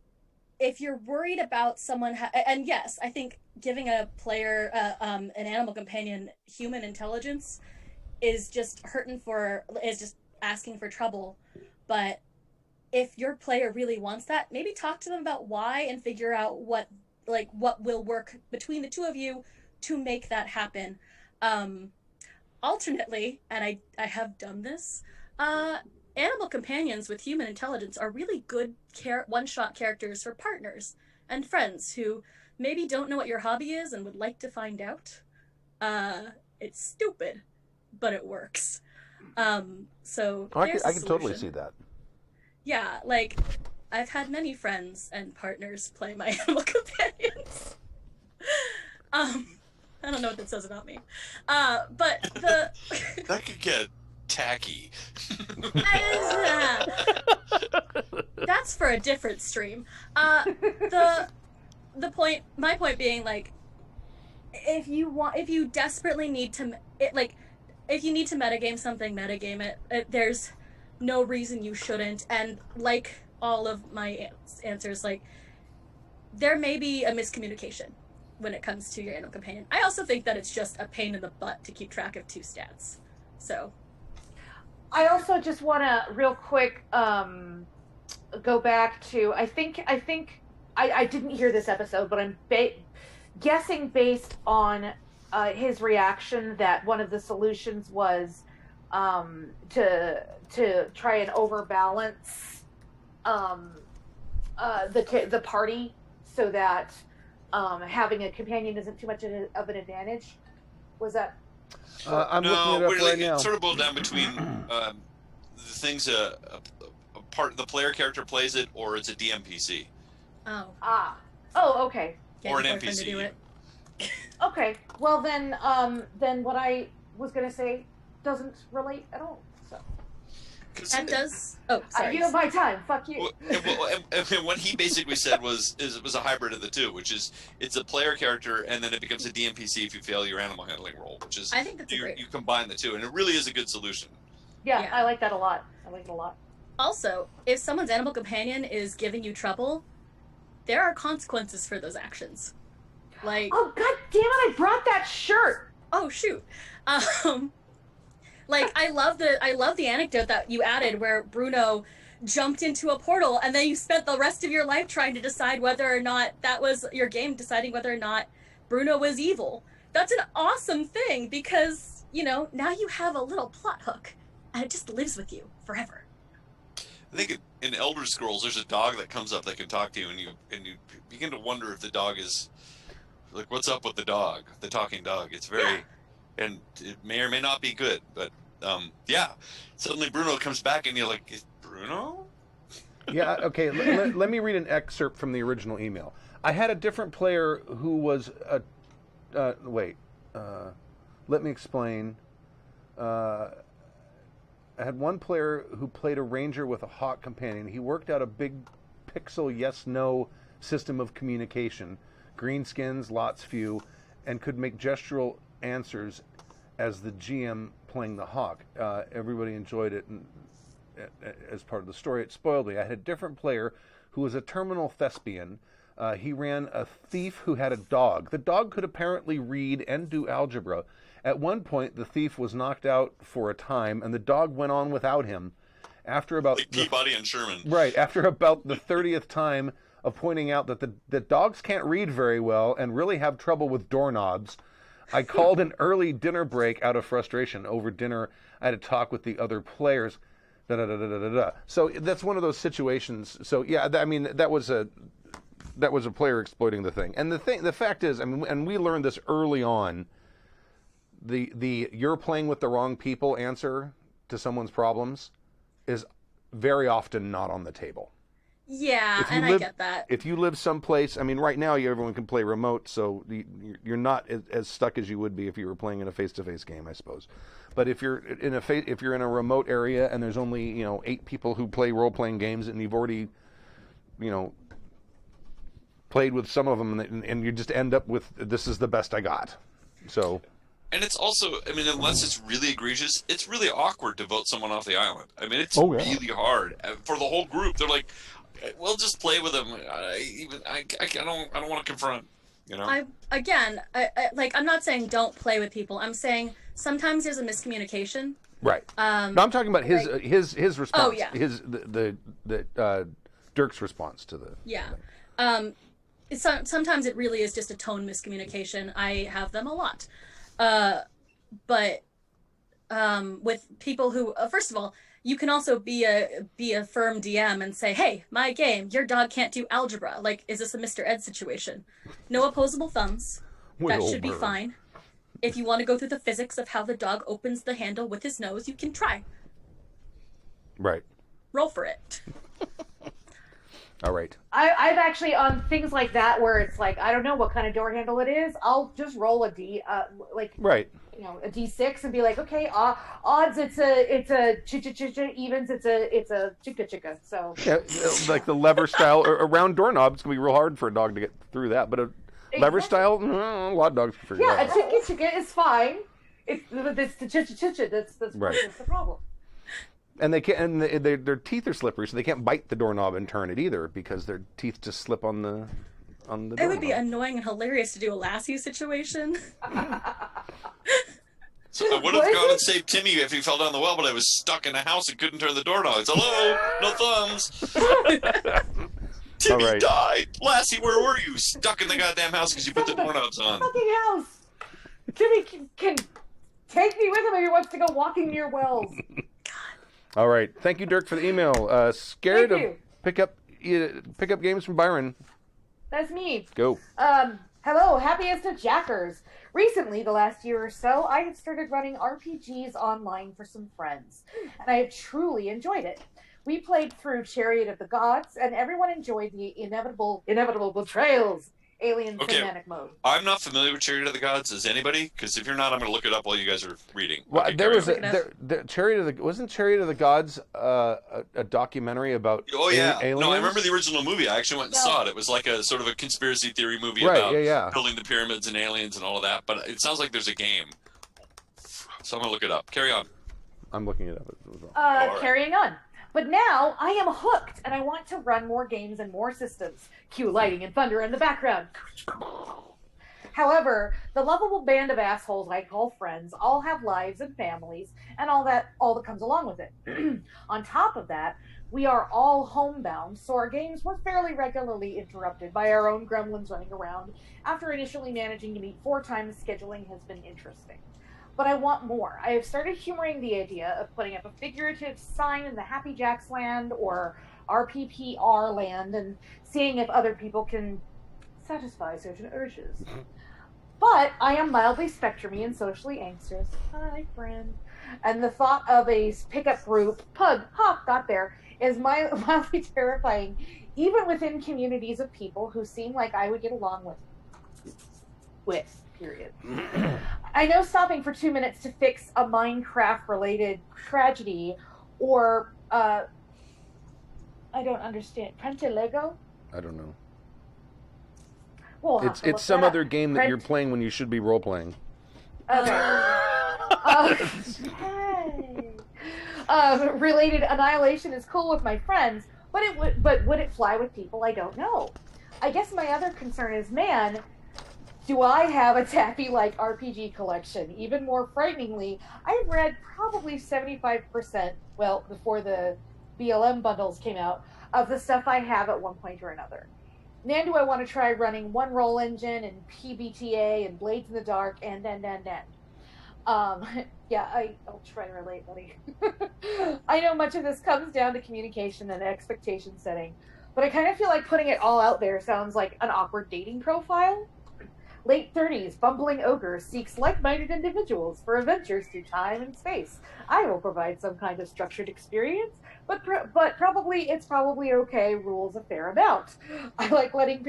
if you're worried about someone, and yes, I think giving a player an animal companion human intelligence is just asking for trouble. But if your player really wants that, maybe talk to them about why and figure out what like what will work between the two of you to make that happen. Alternately, and I have done this, animal companions with human intelligence are really good one-shot characters for partners and friends who maybe don't know what your hobby is and would like to find out. It's stupid, but it works. So I there's can a totally solution. see that. Yeah, like I've had many friends and partners play my animal companions. I don't know what that says about me. But the That could get tacky. that's for a different stream. The point, my point being, like, if you desperately need to, if you need to metagame something, metagame it. There's no reason you shouldn't. And like all of my answers, like, there may be a miscommunication when it comes to your animal companion. I also think that it's just a pain in the butt to keep track of 2 stats. So I also just want to real quick go back to I think I didn't hear this episode, but I'm guessing based on his reaction that one of the solutions was to try and overbalance the party so that having a companion isn't too much of an advantage. Was that? I'm no, looking it up really, right now. it sort of boiled down between the things a part the player character plays it, or it's a DMPC. Okay. get Or your an boyfriend to do NPC. it. Okay. Well then what I was gonna say doesn't relate at all. So That does. Oh, I sorry. yield my time. Fuck you. And what he basically said was it was a hybrid of the two, which is it's a player character and then it becomes a DMPC if you fail your animal handling role, which is I think that's great. you combine the two, and it really is a good solution. Yeah, Yeah. I like that a lot. I like it a lot. Also, if someone's animal companion is giving you trouble, there are consequences for those actions. Like, Oh god damn it! I brought that shirt. oh shoot, like I love the anecdote that you added where Bruno jumped into a portal and then you spent the rest of your life trying to decide whether or not that was your game, deciding whether or not Bruno was evil. That's an awesome thing because, you know, now you have a little plot hook and it just lives with you forever. I think in Elder Scrolls, there's a dog that comes up that can talk to you, and you begin to wonder if the dog is like, what's up with the dog, the talking dog? It's very, and it may or may not be good, but yeah. Suddenly Bruno comes back, and you're like, is Bruno? Yeah, okay, let me read an excerpt from the original email. I had a different player who was let me explain. I had one player who played a ranger with a hawk companion. He worked out a big pixel yes-no system of communication, greenskins, lots few, and could make gestural answers as the GM playing the hawk. Everybody enjoyed it as part of the story. It spoiled me. I had a different player who was a terminal thespian. He ran a thief who had a dog. The dog could apparently read and do algebra. At one point, the thief was knocked out for a time, and the dog went on without him. After about Like Peabody and Sherman. Right, after about the 30th time of pointing out that the dogs can't read very well and really have trouble with doorknobs, I called an early dinner break out of frustration. Over dinner, I had to talk with the other players. So that's one of those situations. So yeah, I mean that was a player exploiting the thing. And the fact is, I mean, and we learned this early on. The you're playing with the wrong people answer to someone's problems is very often not on the table. Yeah, and I get that. If you live someplace, I mean, right now everyone can play remote, so you're not as stuck as you would be if you were playing in a face-to-face game, I suppose. But if you're in a remote area and there's only 8 people who play role-playing games, and you've already played with some of them, and you just end up with this is the best I got. So. And it's also, I mean, unless it's really egregious, it's really awkward to vote someone off the island. I mean, it's really hard for the whole group. They're like, "We'll just play with them." I don't want to confront. I I'm not saying don't play with people. I'm saying sometimes there's a miscommunication. Right. No, I'm talking about his response. Oh, yeah. The Dirk's response to the. Yeah. sometimes it really is just a tone miscommunication. I have them a lot. But with people who, first of all, you can also be a firm DM and say, hey, my game, your dog can't do algebra. Like, is this a Mr. Ed situation? No opposable thumbs. That should be fine. If you want to go through the physics of how the dog opens the handle with his nose, you can try. Right. Roll for it. All right. I've actually, on things like that where it's like, I don't know what kind of door handle it is, I'll just roll a D, Right. a D6 and be like, okay, odds it's a ch-ch-ch-ch, evens it's a chicka-chicka. So Yeah, like the lever style or a round doorknob, it's going to be real hard for a dog to get through that. But a lever style, a lot of dogs can figure yeah, it a out. chicka-chicka is fine. It's the ch-ch-ch-ch, that's Right. the problem. And they can't, and their teeth are slippery, so they can't bite the doorknob and turn it either because their teeth just slip on the doorknob. It would be annoying and hilarious to do a Lassie situation. So I would have gone and saved Timmy if he fell down the well, but I was stuck in a house and couldn't turn the doorknob. It's hello, no thumbs. Timmy right. died. Lassie, where were you? Stuck in the goddamn house because you put the doorknobs on. Fucking house. Jimmy can take me with him if he wants to go walking near wells. All right. Thank you, Dirk, for the email. Scared Thank of you. pick up games from Byron. That's me. Go. Hello, happiest of Jackers. Recently, the last year or so, I have started running RPGs online for some friends, and I have truly enjoyed it. We played through Chariot of the Gods, and everyone enjoyed the inevitable betrayals, Alien Okay. Manic Mode. I'm not familiar with Chariot of the Gods. Is anybody? Because if you're not, I'm going to look it up while you guys are reading. Well, Okay, there carry was on. the Chariot of the wasn't Chariot of the Gods a documentary about Oh yeah, aliens? no, I remember the original movie. I actually went and No. saw it. It was like a sort of a conspiracy theory movie Right, about yeah. building the pyramids and aliens and all of that. But it sounds like there's a game, so I'm gonna look it up. Carry on. I'm looking it up as well. right. Carrying on. But now I am hooked, and I want to run more games and more systems. Cue lighting and thunder in the background. However, the lovable band of assholes I call friends all have lives and families, and all that comes along with it. On top of that, we are all homebound, so our games were fairly regularly interrupted by our own gremlins running around. After initially managing to meet 4 times, scheduling has been interesting. But I want more. I have started humoring the idea of putting up a figurative sign in the Happy Jacks land or RPPR land and seeing if other people can satisfy certain urges. But I am mildly spectrumy and socially anxious. Hi, friend. And the thought of a pickup group, got there, is mildly terrifying, even within communities of people who seem like I would get along with, period. I know stopping for 2 minutes to fix a Minecraft-related tragedy or, I don't understand, Prente Lego? I don't know. We'll have It's to look some that up. other game that you're playing when you should be role playing. Okay. Related annihilation is cool with my friends, but would it fly with people? I don't know. I guess my other concern is, man, do I have a taffy-like RPG collection? Even more frighteningly, I've read probably 75%, well, before the BLM bundles came out, of the stuff I have at one point or another. Now do I want to try running One Roll Engine and PBTA and Blades in the Dark and. Yeah, I'll try to relate, buddy. I know much of this comes down to communication and expectation setting, but I kind of feel like putting it all out there sounds like an awkward dating profile. Late 30s, bumbling ogre seeks like-minded individuals for adventures through time and space. I will provide some kind of structured experience, but it's probably okay. Rules a fair amount. I like letting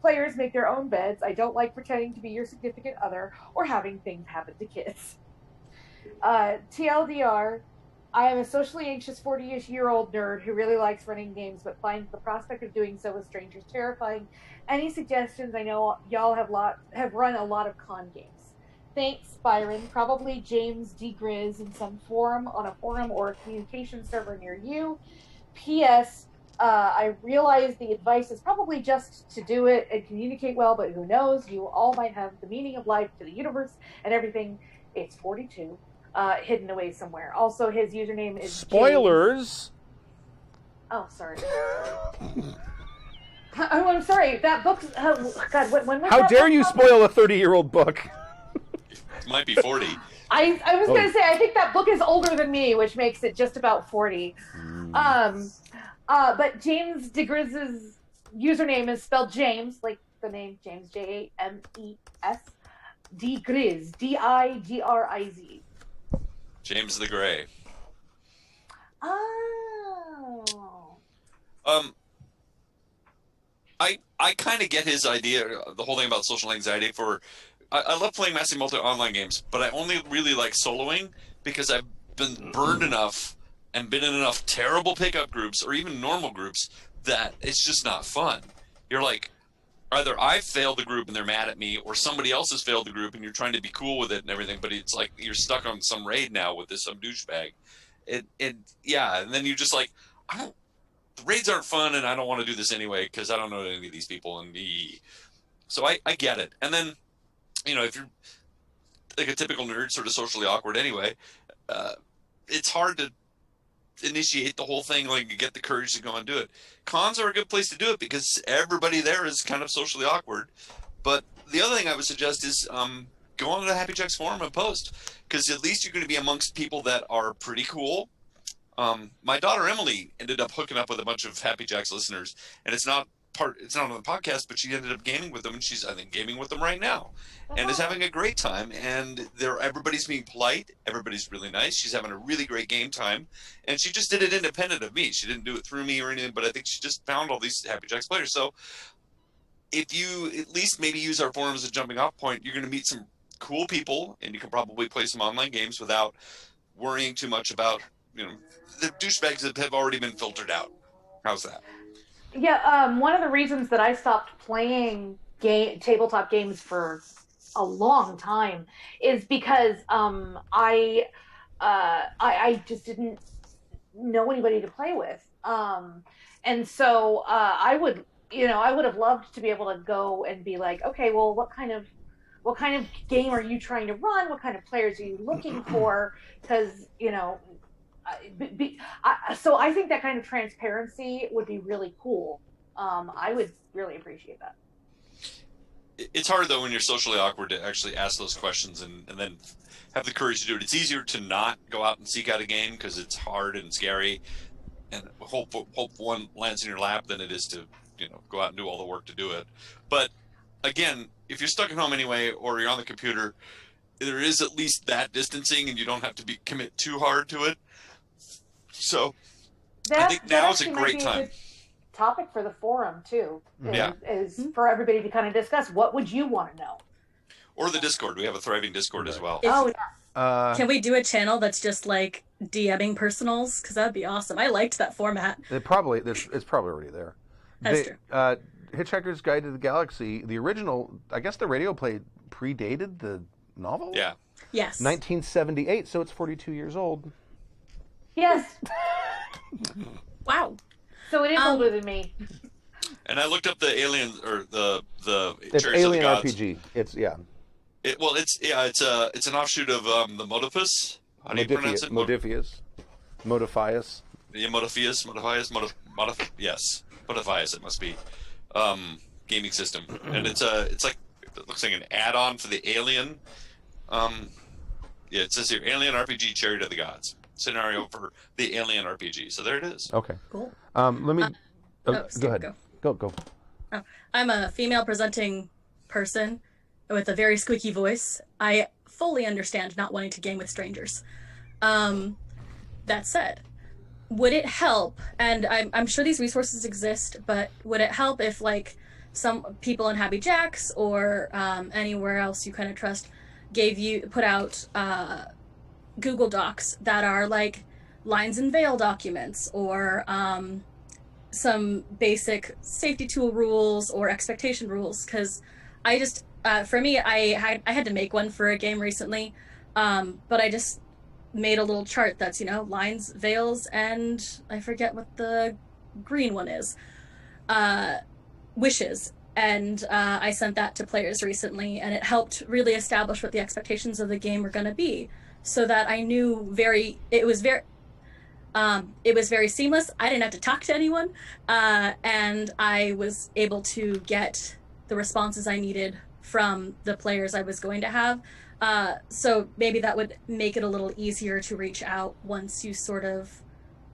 players make their own beds. I don't like pretending to be your significant other or having things happen to kids. TLDR, I am a socially anxious 40-ish-year-old nerd who really likes running games but finds the prospect of doing so with strangers terrifying. Any suggestions? I know y'all have run a lot of con games. Thanks, Byron. Probably James D. Grizz in some forum, on a forum or a communication server near you. P.S. I realize the advice is probably just to do it and communicate well, but who knows? You all might have the meaning of life to the universe and everything. It's 42. Hidden away somewhere. Also, his username is Spoilers. James. Oh, sorry. Oh, I'm sorry. That book's. Oh, God, when was How that dare book you published? spoil a 30-year-old book? It might be 40. I was Oh. gonna say I think that book is older than me, which makes it just about 40. But James DeGriz's username is spelled James, like the name James, James, DeGriz, Digriz. James the Gray. Oh. I kind of get his idea, the whole thing about social anxiety. I love playing massive multi online games, but I only really like soloing because I've been burned enough and been in enough terrible pickup groups or even normal groups that it's just not fun. You're like, either I've failed the group and they're mad at me, or somebody else has failed the group and you're trying to be cool with it and everything, but it's like you're stuck on some raid now with some douchebag. Yeah, and then you're just like, the raids aren't fun and I don't want to do this anyway because I don't know any of these people. So I get it. And then, if you're like a typical nerd, sort of socially awkward anyway, it's hard to initiate the whole thing, like get the courage to go and do it. Cons are a good place to do it because everybody there is kind of socially awkward. But the other thing I would suggest is go on to the Happy Jacks forum and post, because at least you're going to be amongst people that are pretty cool. My daughter Emily ended up hooking up with a bunch of Happy Jacks listeners, and it's not on the podcast, but she ended up gaming with them, and she's, I think, gaming with them right now, and is having a great time. And everybody's being polite, everybody's really nice. She's having a really great game time, and she just did it independent of me. She didn't do it through me or anything, but I think she just found all these Happy Jacks players. So if you at least maybe use our forum as a jumping off point, you're going to meet some cool people, and you can probably play some online games without worrying too much about the douchebags that have already been filtered out. How's that? Yeah, one of the reasons that I stopped playing tabletop games for a long time is because I just didn't know anybody to play with, and so I would have loved to be able to go and be like, okay, well, what kind of game are you trying to run? What kind of players are you looking for? Because so I think that kind of transparency would be really cool. I would really appreciate that. It's hard, though, when you're socially awkward to actually ask those questions and then have the courage to do it. It's easier to not go out and seek out a game because it's hard and scary and hope one lands in your lap than it is to go out and do all the work to do it. But again, if you're stuck at home anyway or you're on the computer, there is at least that distancing and you don't have to commit too hard to it. So I think now is a great time. Topic for the forum too Yeah. is for everybody to kind of discuss. What would you want to know? Or the Discord. We have a thriving Discord as well. Can we do a channel that's just like DMing personals? Because that'd be awesome. I liked that format. It's probably already there. That's true. Hitchhiker's Guide to the Galaxy, the original, I guess the radio play predated the novel? Yeah. Yes. 1978, so it's 42 years old. Yes. Wow. So it is older than me. And I looked up the Alien or the It's Chariots Alien of the Gods. RPG. It's an offshoot of the Modipus. How do you pronounce it? Modiphius. Yeah, Modiphius. Yes, Modiphius. It must be gaming system, and it looks like an add-on for the Alien. It says here Alien RPG Chariot of the Gods scenario for the Alien RPG. So there it is. Okay. Cool. Let me. Go Skip, ahead. Go. Oh, I'm a female presenting person with a very squeaky voice. I fully understand not wanting to game with strangers. That said, would it help, and I'm sure these resources exist, but would it help if like some people in Happy Jacks or anywhere else you kind of trust put out Google Docs that are like lines and veil documents or some basic safety tool rules or expectation rules? Because I just for me I had to make one for a game recently, but I just made a little chart that's lines, veils, and I forget what the green one is, wishes, and I sent that to players recently, and it helped really establish what the expectations of the game were going to be, so that I knew It was very seamless. I didn't have to talk to anyone, and I was able to get the responses I needed from the players I was going to have. So maybe that would make it a little easier to reach out once you sort of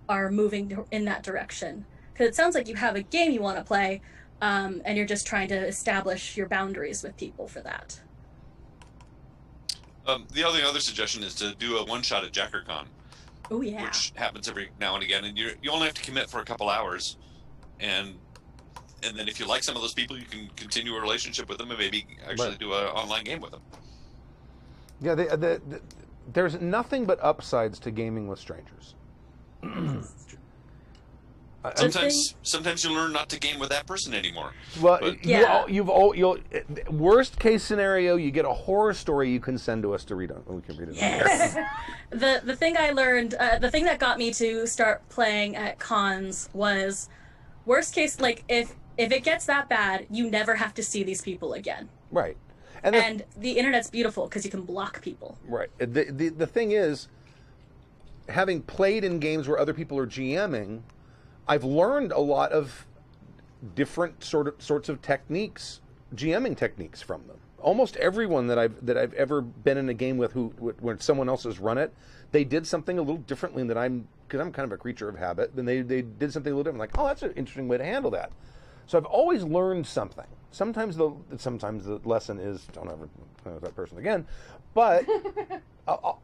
are moving in that direction. Because it sounds like you have a game you want to play, and you're just trying to establish your boundaries with people for that. The only other suggestion is to do a one-shot at JackerCon. Oh yeah. Which happens every now and again, and you only have to commit for a couple hours, and then if you like some of those people, you can continue a relationship with them and maybe actually do an online game with them. Yeah, there's nothing but upsides to gaming with strangers. Sometimes you learn not to game with that person anymore. Well, But- you'll worst case scenario, you get a horror story you can send to us to read on. We can read it. Yes. The thing I learned, the thing that got me to start playing at cons was, worst case, like if it gets that bad, you never have to see these people again. Right. And the internet's beautiful because you can block people. Right. The thing is, having played in games where other people are GMing, I've learned a lot of different sorts of techniques, GMing techniques from them. Almost everyone that I've ever been in a game with when someone else has run it, they did something a little differently than because I'm kind of a creature of habit. Then they did something a little different. Like, oh, that's an interesting way to handle that. So I've always learned something. Sometimes the lesson is don't ever play with that person again, but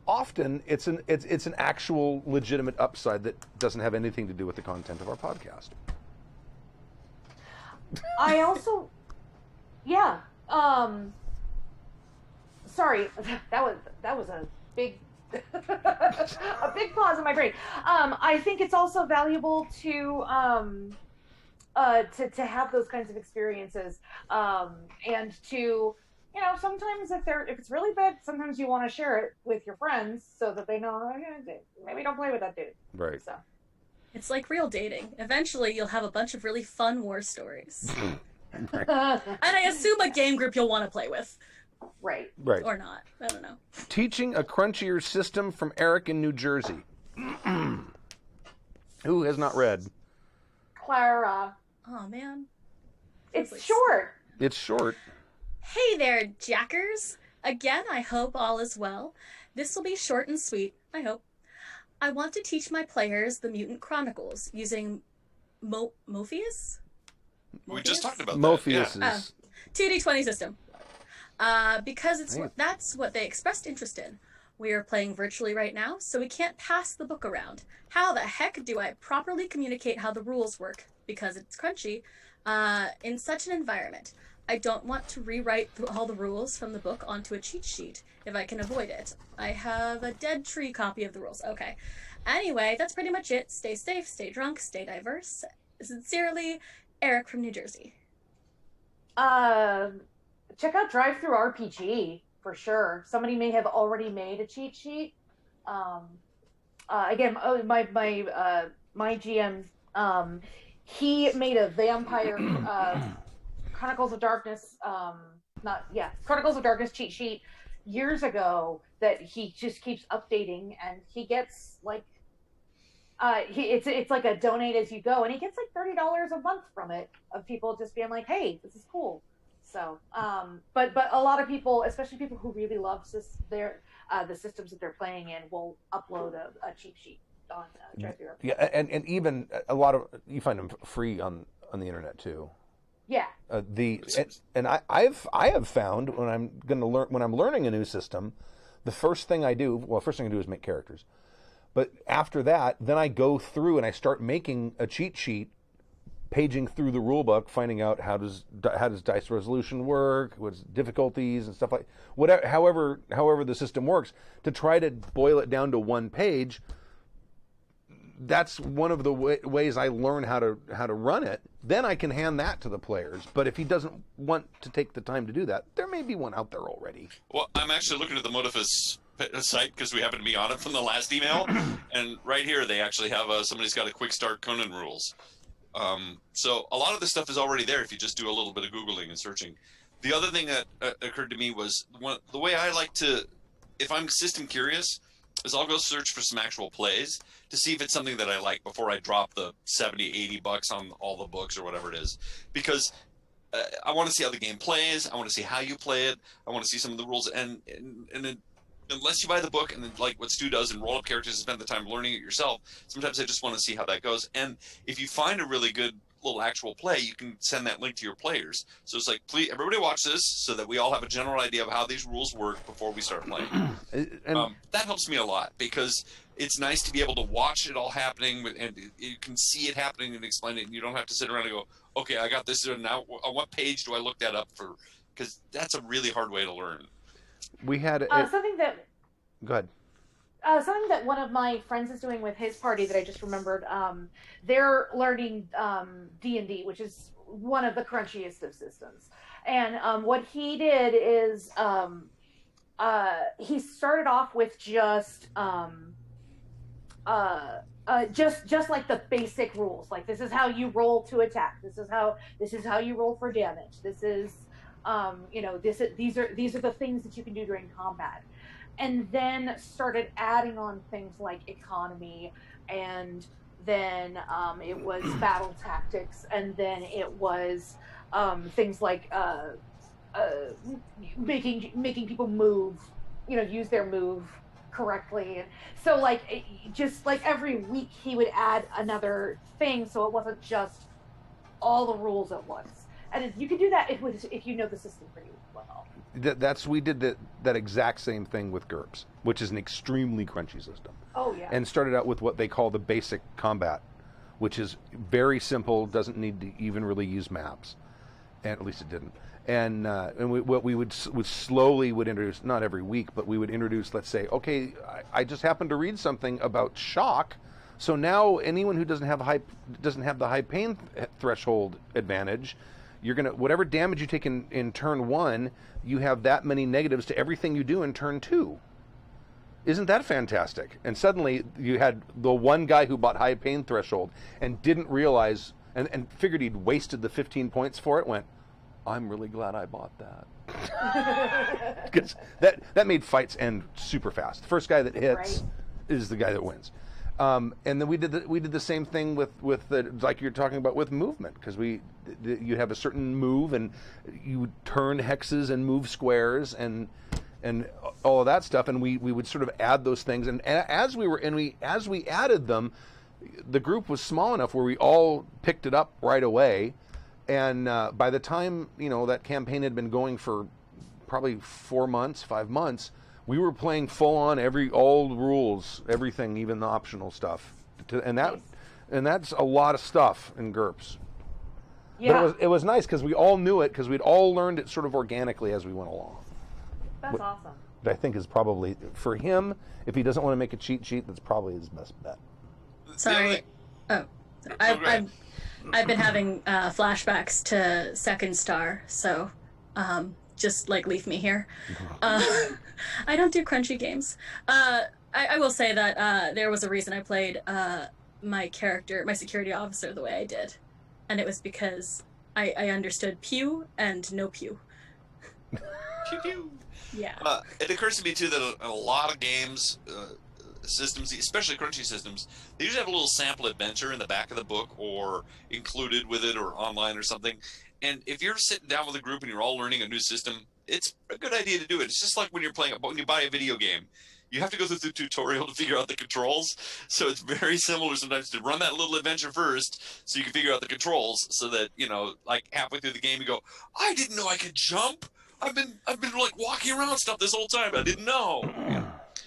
often it's an actual legitimate upside that doesn't have anything to do with the content of our podcast. I also, yeah. Sorry, that was a big a big pause in my brain. I think it's also valuable to have those kinds of experiences, and to, sometimes if it's really bad, sometimes you want to share it with your friends so that they know, maybe don't play with that dude. Right. So It's like real dating. Eventually, you'll have a bunch of really fun war stories. Right. And I assume a game group you'll want to play with. Right. Right. Or not. I don't know. Teaching a crunchier system from Eric in New Jersey. Who has not read? Clara. Oh, man. It's Like- short. It's short. Hey there, Jackers! Again, I hope all is well. This will be short and sweet, I hope. I want to teach my players the Mutant Chronicles using Morpheus? We just talked about Morpheus that. is 2D20 system. Because Hey. that's what they expressed interest in. We are playing virtually right now, so we can't pass the book around. How the heck do I properly communicate how the rules work, because it's crunchy, in such an environment? I don't want to rewrite all the rules from the book onto a cheat sheet if I can avoid it. I have a dead tree copy of the rules. Okay. Anyway, that's pretty much it. Stay safe, stay drunk, stay diverse. Sincerely, Eric from New Jersey. Check out Drive-Thru RPG for sure. Somebody may have already made a cheat sheet. Again, my GM, he made a vampire Chronicles of Darkness, Chronicles of Darkness cheat sheet years ago that he just keeps updating, and he gets like, it's like a donate as you go, and he gets like $30 a month from it, of people just being like, hey, this is cool. So, but a lot of people, especially people who really love the systems that they're playing in, will upload a cheat sheet on Drive-Thru RPG. yeah, and even a lot of you find them free on the internet too. Yeah. I have found when I'm learning a new system, the first thing I do is make characters, but after that, then I go through and I start making a cheat sheet, paging through the rule book, finding out how does dice resolution work, what's difficulties and stuff like whatever. However the system works, to try to boil it down to one page. That's one of the ways I learn how to run it. Then I can hand that to the players. But if he doesn't want to take the time to do that, there may be one out there already. Well, I'm actually looking at the Modifus site because we happen to be on it from the last email, and right here they actually have somebody's got a quick start Conan rules. So a lot of this stuff is already there if you just do a little bit of Googling and searching. The other thing that occurred to me was the way I like to, if I'm system curious, is I'll go search for some actual plays to see if it's something that I like before I drop the $70-$80 on all the books or whatever it is, because I want to see how the game plays. I want to see how you play it. I want to see some of the rules, and unless you buy the book and then, like what Stu does, and roll up characters and spend the time learning it yourself, sometimes I just want to see how that goes. And if you find a really good little actual play, you can send that link to your players. So it's like, please, everybody watch this so that we all have a general idea of how these rules work before we start playing. And That helps me a lot, because it's nice to be able to watch it all happening, and you can see it happening and explain it, and you don't have to sit around and go, okay, I got this, and now on what page do I look that up for? Because that's a really hard way to learn. we had Something that go ahead. something that one of my friends is doing with his party that I just remembered. They're learning D&D, which is one of the crunchiest of systems. And what he did is he started off with just like the basic rules. Like, this is how you roll to attack. This is how you roll for damage. This is these are the things that you can do during combat. And then started adding on things like economy, and then it was battle tactics, and then it was things like making people move, use their move correctly. And so, like, just like every week he would add another thing, so it wasn't just all the rules at once. And you can do that if you know the system pretty well. We did that exact same thing with GURPS, which is an extremely crunchy system. Oh yeah. And started out with what they call the basic combat, which is very simple, doesn't need to even really use maps, and at least it didn't. And what we would slowly introduce, not every week, but we would introduce, let's say, okay, I just happened to read something about shock, so now anyone who doesn't have the high pain threshold advantage, you're gonna, whatever damage you take in turn 1, you have that many negatives to everything you do in turn 2. Isn't that fantastic? And suddenly you had the one guy who bought high pain threshold and didn't realize and figured he'd wasted the 15 points for it, went, I'm really glad I bought that. Because that made fights end super fast. The first guy that hits is the guy that wins. And then we did the same thing with the, like you're talking about, with movement, because you have a certain move and you turn hexes and move squares and all of that stuff, and we would sort of add those things, and as we added them, the group was small enough where we all picked it up right away, and by the time that campaign had been going for probably 4 months, 5 months, we were playing full on all the rules, everything, even the optional stuff, and that's a lot of stuff in GURPS. Yeah. But it was nice because we all knew it, because we'd all learned it sort of organically as we went along. That's awesome. That I think is probably, for him, if he doesn't want to make a cheat sheet, that's probably his best bet. Sorry. I've been having flashbacks to Second Star, so just like leave me here. I don't do crunchy games. I will say that there was a reason I played my security officer, the way I did, and it was because I understood pew and no pew. Pew pew. Yeah. It occurs to me too that a lot of games, systems, especially crunchy systems, they usually have a little sample adventure in the back of the book or included with it or online or something. And if you're sitting down with a group and you're all learning a new system, it's a good idea to do it. It's just like when you buy a video game. You have to go through the tutorial to figure out the controls. So it's very similar sometimes to run that little adventure first so you can figure out the controls, so that, like halfway through the game you go, I didn't know I could jump. I've been like walking around stuff this whole time. I didn't know.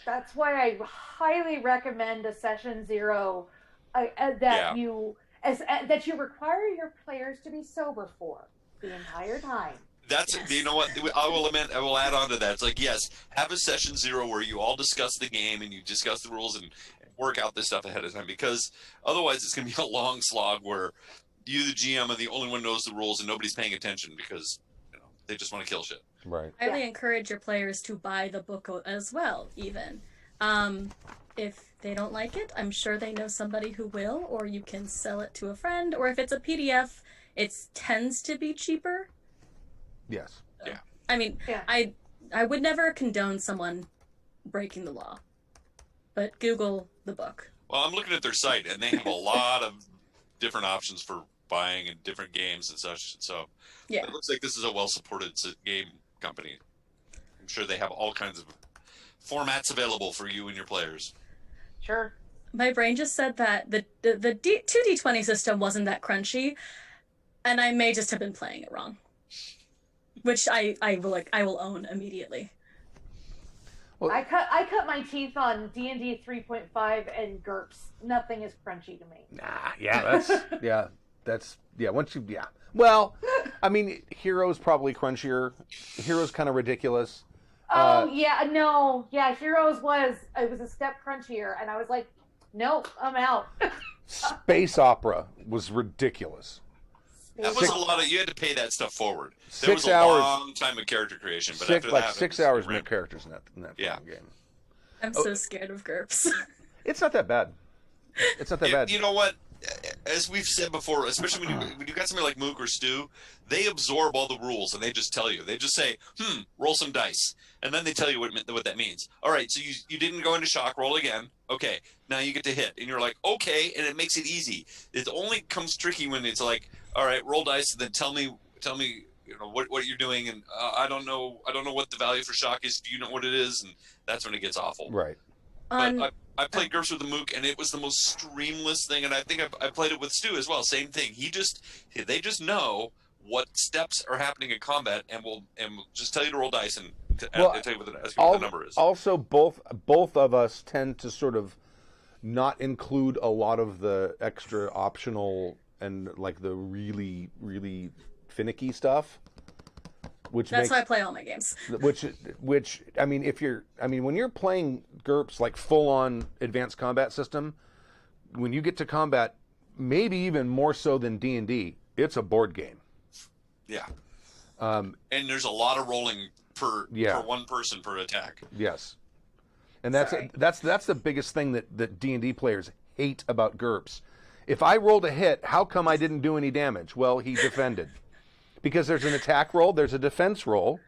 That's why I highly recommend a session 0 that you require your players to be sober for the entire time. That's, you know what, I will add on to that. It's like, yes, have a session 0 where you all discuss the game and you discuss the rules and work out this stuff ahead of time, because otherwise it's going to be a long slog where you, the GM, are the only one who knows the rules and nobody's paying attention because they just want to kill shit. Right. I highly encourage your players to buy the book as well, even. If they don't like it, I'm sure they know somebody who will, or you can sell it to a friend, or if it's a PDF, it tends to be cheaper. Yes. Yeah. I mean, I would never condone someone breaking the law, but Google the book. Well, I'm looking at their site, and they have a lot of different options for buying and different games and such. So Yeah. it looks like this is a well-supported game company. I'm sure they have all kinds of formats available for you and your players. Sure. My brain just said that the 2D20 system wasn't that crunchy, and I may just have been playing it wrong. Which I will own immediately. Well, I cut my teeth on D&D 3.5 and GURPS. Nothing is crunchy to me. Once you Well, I mean, Hero's probably crunchier. Hero's kind of ridiculous. Heroes was a step crunchier, and I was like, nope, I'm out. Space Opera was ridiculous. That was a lot of. You had to pay that stuff forward. There 6 was a hours. long time of character creation, but Six, after like that, 6 hours to make characters in that fucking game. I'm so scared of GURPS. It's not that bad. It's not that bad. You know what? As we've said before, especially when you got somebody like Mook or Stu, they absorb all the rules and they just tell you. They just say, roll some dice. And then they tell you what that means. All right, so you didn't go into shock, roll again. Okay, now you get to hit. And you're like, okay, and it makes it easy. It only comes tricky when it's like, all right, roll dice, and then tell me what you're doing, and I don't know what the value for shock is. Do you know what it is? And that's when it gets awful. Right. But I played GURPS with the Mook, and it was the most streamless thing. And I think I played it with Stu as well. Same thing. They just know what steps are happening in combat, and will just tell you to roll dice and tell you what the number is. Also, both of us tend to sort of not include a lot of the extra optional and like the really, really finicky stuff. That's why I play all my games. Which I mean, when you're playing GURPS like full on advanced combat system, when you get to combat, maybe even more so than D&D, it's a board game. Yeah. And there's a lot of rolling per one person per attack. Yes. And that's the biggest thing that D&D players hate about GURPS. If I rolled a hit, how come I didn't do any damage? Well, he defended. Because there's an attack roll, there's a defense roll,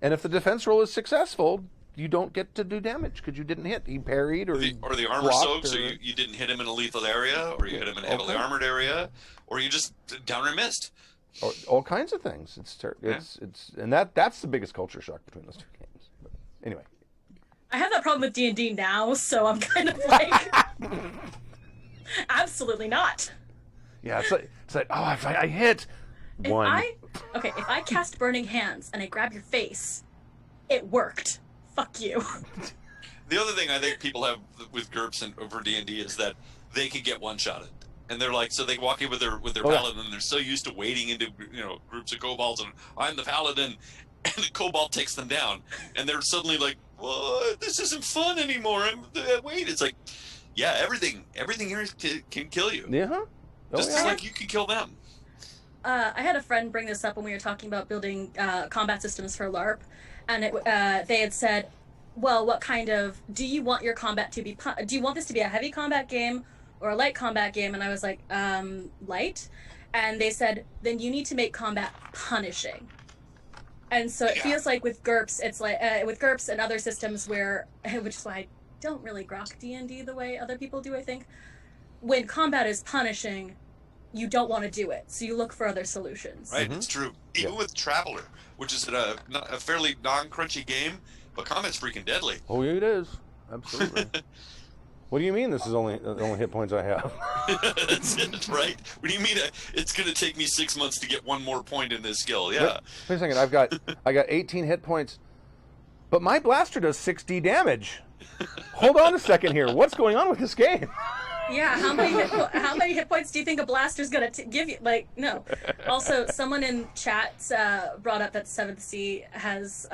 and if the defense roll is successful, you don't get to do damage because you didn't hit. He parried or the armor soaked, so you didn't hit him in a lethal area, or you hit him in a heavily armored area, or you just downer missed. All kinds of things. And that's the biggest culture shock between those two games. But anyway, I have that problem with D&D now, so I'm kind of like, absolutely not. Yeah, it's like I hit. If I cast Burning Hands and I grab your face, it worked. Fuck you. The other thing I think people have with GURPS and over D&D is that they can get one-shotted. And they're like, so they walk in with their paladin, and they're so used to wading into groups of kobolds, and I'm the paladin, and the kobold takes them down, and they're suddenly like, well, this isn't fun anymore. Wait, it's like, yeah, everything here can kill you. Yeah. Just like you can kill them. I had a friend bring this up when we were talking about building combat systems for LARP, and they had said, well, what kind of, do you want your combat to be, do you want this to be a heavy combat game or a light combat game? And I was like, light? And they said, then you need to make combat punishing. And so it feels like with GURPS, it's like, with GURPS and other systems where, which is why I don't really grok D&D the way other people do, I think. When combat is punishing, you don't want to do it, so you look for other solutions. Right, It's true. Even with Traveler, which is a fairly non-crunchy game, but combat's freaking deadly. Oh, yeah, it is. Absolutely. What do you mean this is only the only hit points I have? That's it, right? What do you mean it's going to take me 6 months to get one more point in this skill? Yeah. Wait a second, I got 18 hit points, but my blaster does 60 damage. Hold on a second here. What's going on with this game? Yeah, how many hit points do you think a blaster's gonna give you? Like, no. Also, someone in chat brought up that 7th Sea has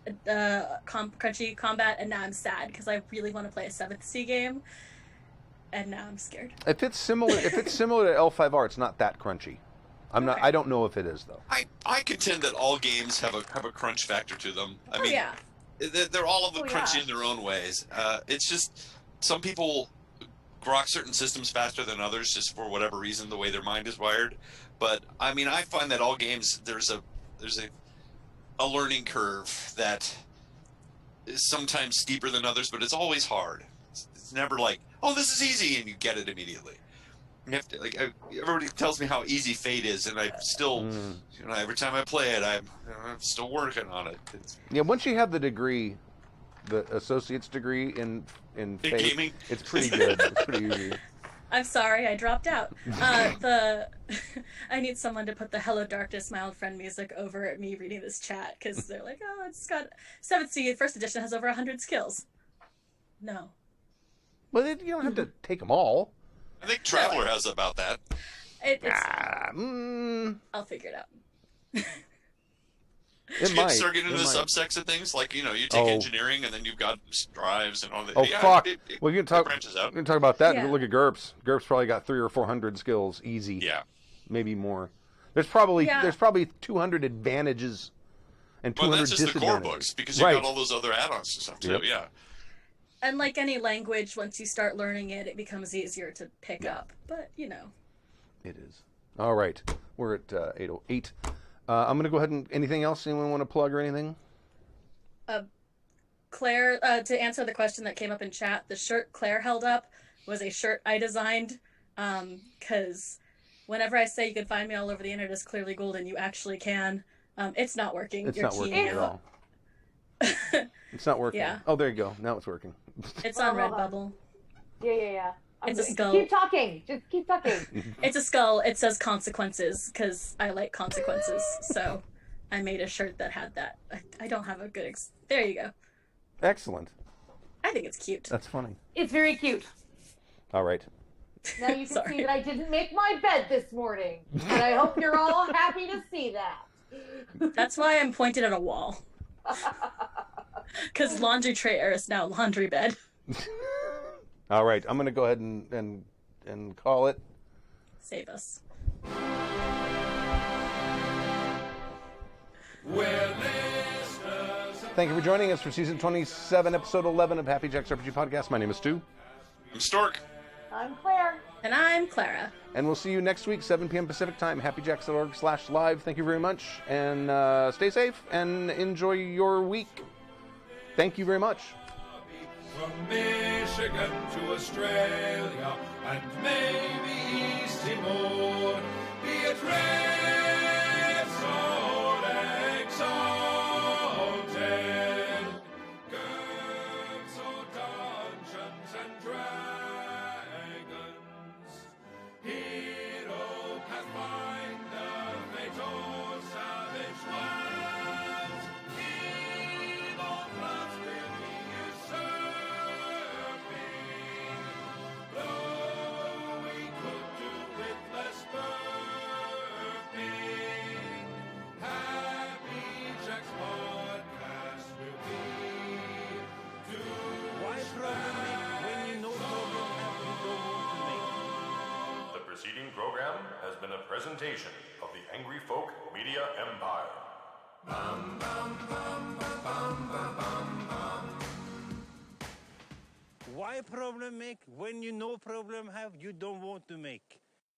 crunchy combat, and now I'm sad because I really want to play a 7th Sea game, and now I'm scared. If it's similar to L5R, it's not that crunchy. I don't know if it is though. I contend that all games have a crunch factor to them. I mean, yeah. They're all of them crunchy in their own ways. It's just some people grok certain systems faster than others just for whatever reason, the way their mind is wired. But I mean, I find that all games there's a learning curve that is sometimes steeper than others, but it's always hard. It's never like, oh, this is easy, and you get it immediately. You have to, everybody tells me how easy Fate is, and I still, every time I play it, I'm still working on it. Yeah, once you have the degree, the associate's degree in Fate, gaming, it's pretty good. It's pretty easy. I'm sorry, I dropped out. I need someone to put the Hello Darkness, My Old Friend music over at me reading this chat, because they're like, oh, it's got 7th Sea, first edition has over 100 skills. No. Well, you don't have to take them all. I think Traveler has about that. I'll figure it out. It might. Start getting into the subsects of things, like, you take engineering, and then you've got drives and all that. Oh, fuck. Well, you can branches out. We can talk about that. Yeah. Look at GURPS. GURPS probably got 300 or 400 skills, easy. Yeah. Maybe more. There's probably 200 advantages and 200 that's just the core disadvantages. books, because you've got all those other add-ons and stuff, too, Yep. And like any language, once you start learning it, it becomes easier to pick up. But, It is. All right. We're at 8:08. I'm going to go ahead and... Anything else anyone want to plug or anything? Claire, to answer the question that came up in chat, the shirt Claire held up was a shirt I designed, because whenever I say you can find me all over the internet as Clearly Golden, you actually can. It's not working. It's Your not working team- at all. It's not working. Yeah. Oh, there you go. Now it's working. It's Well, on hold on. Redbubble. Yeah. It's a skull. Keep talking. Just keep talking. It's a skull. It says consequences, because I like consequences. So I made a shirt that had that. I don't have a good... There you go. Excellent. I think it's cute. That's funny. It's very cute. All right. Now you can Sorry. see that I didn't make my bed this morning. And I hope you're all happy to see that. That's why I'm pointed at a wall. Because laundry tray is now laundry bed. All right. I'm going to go ahead and call it. Save us. Thank you for joining us for season 27, episode 11 of Happy Jack's RPG Podcast. My name is Stu. I'm Stork. I'm Claire. And I'm Clara. And we'll see you next week, 7 p.m. Pacific time, happyjacks.org/live. Thank you very much. And stay safe and enjoy your week. Thank you very much. From Michigan to Australia and maybe East Timor, Beatrice so exalted. Girls of Dungeons and Dragons, hero Pathfinder, fatal savage lands, evil plus will be usurping. Though we could do with less burping, Happy Jack's podcast will be to Why problem make when you know problem have you don't want to make? The preceding program has been a presentation of the Angry Folk Media Empire. Why problem make when you know problem have you don't want to make?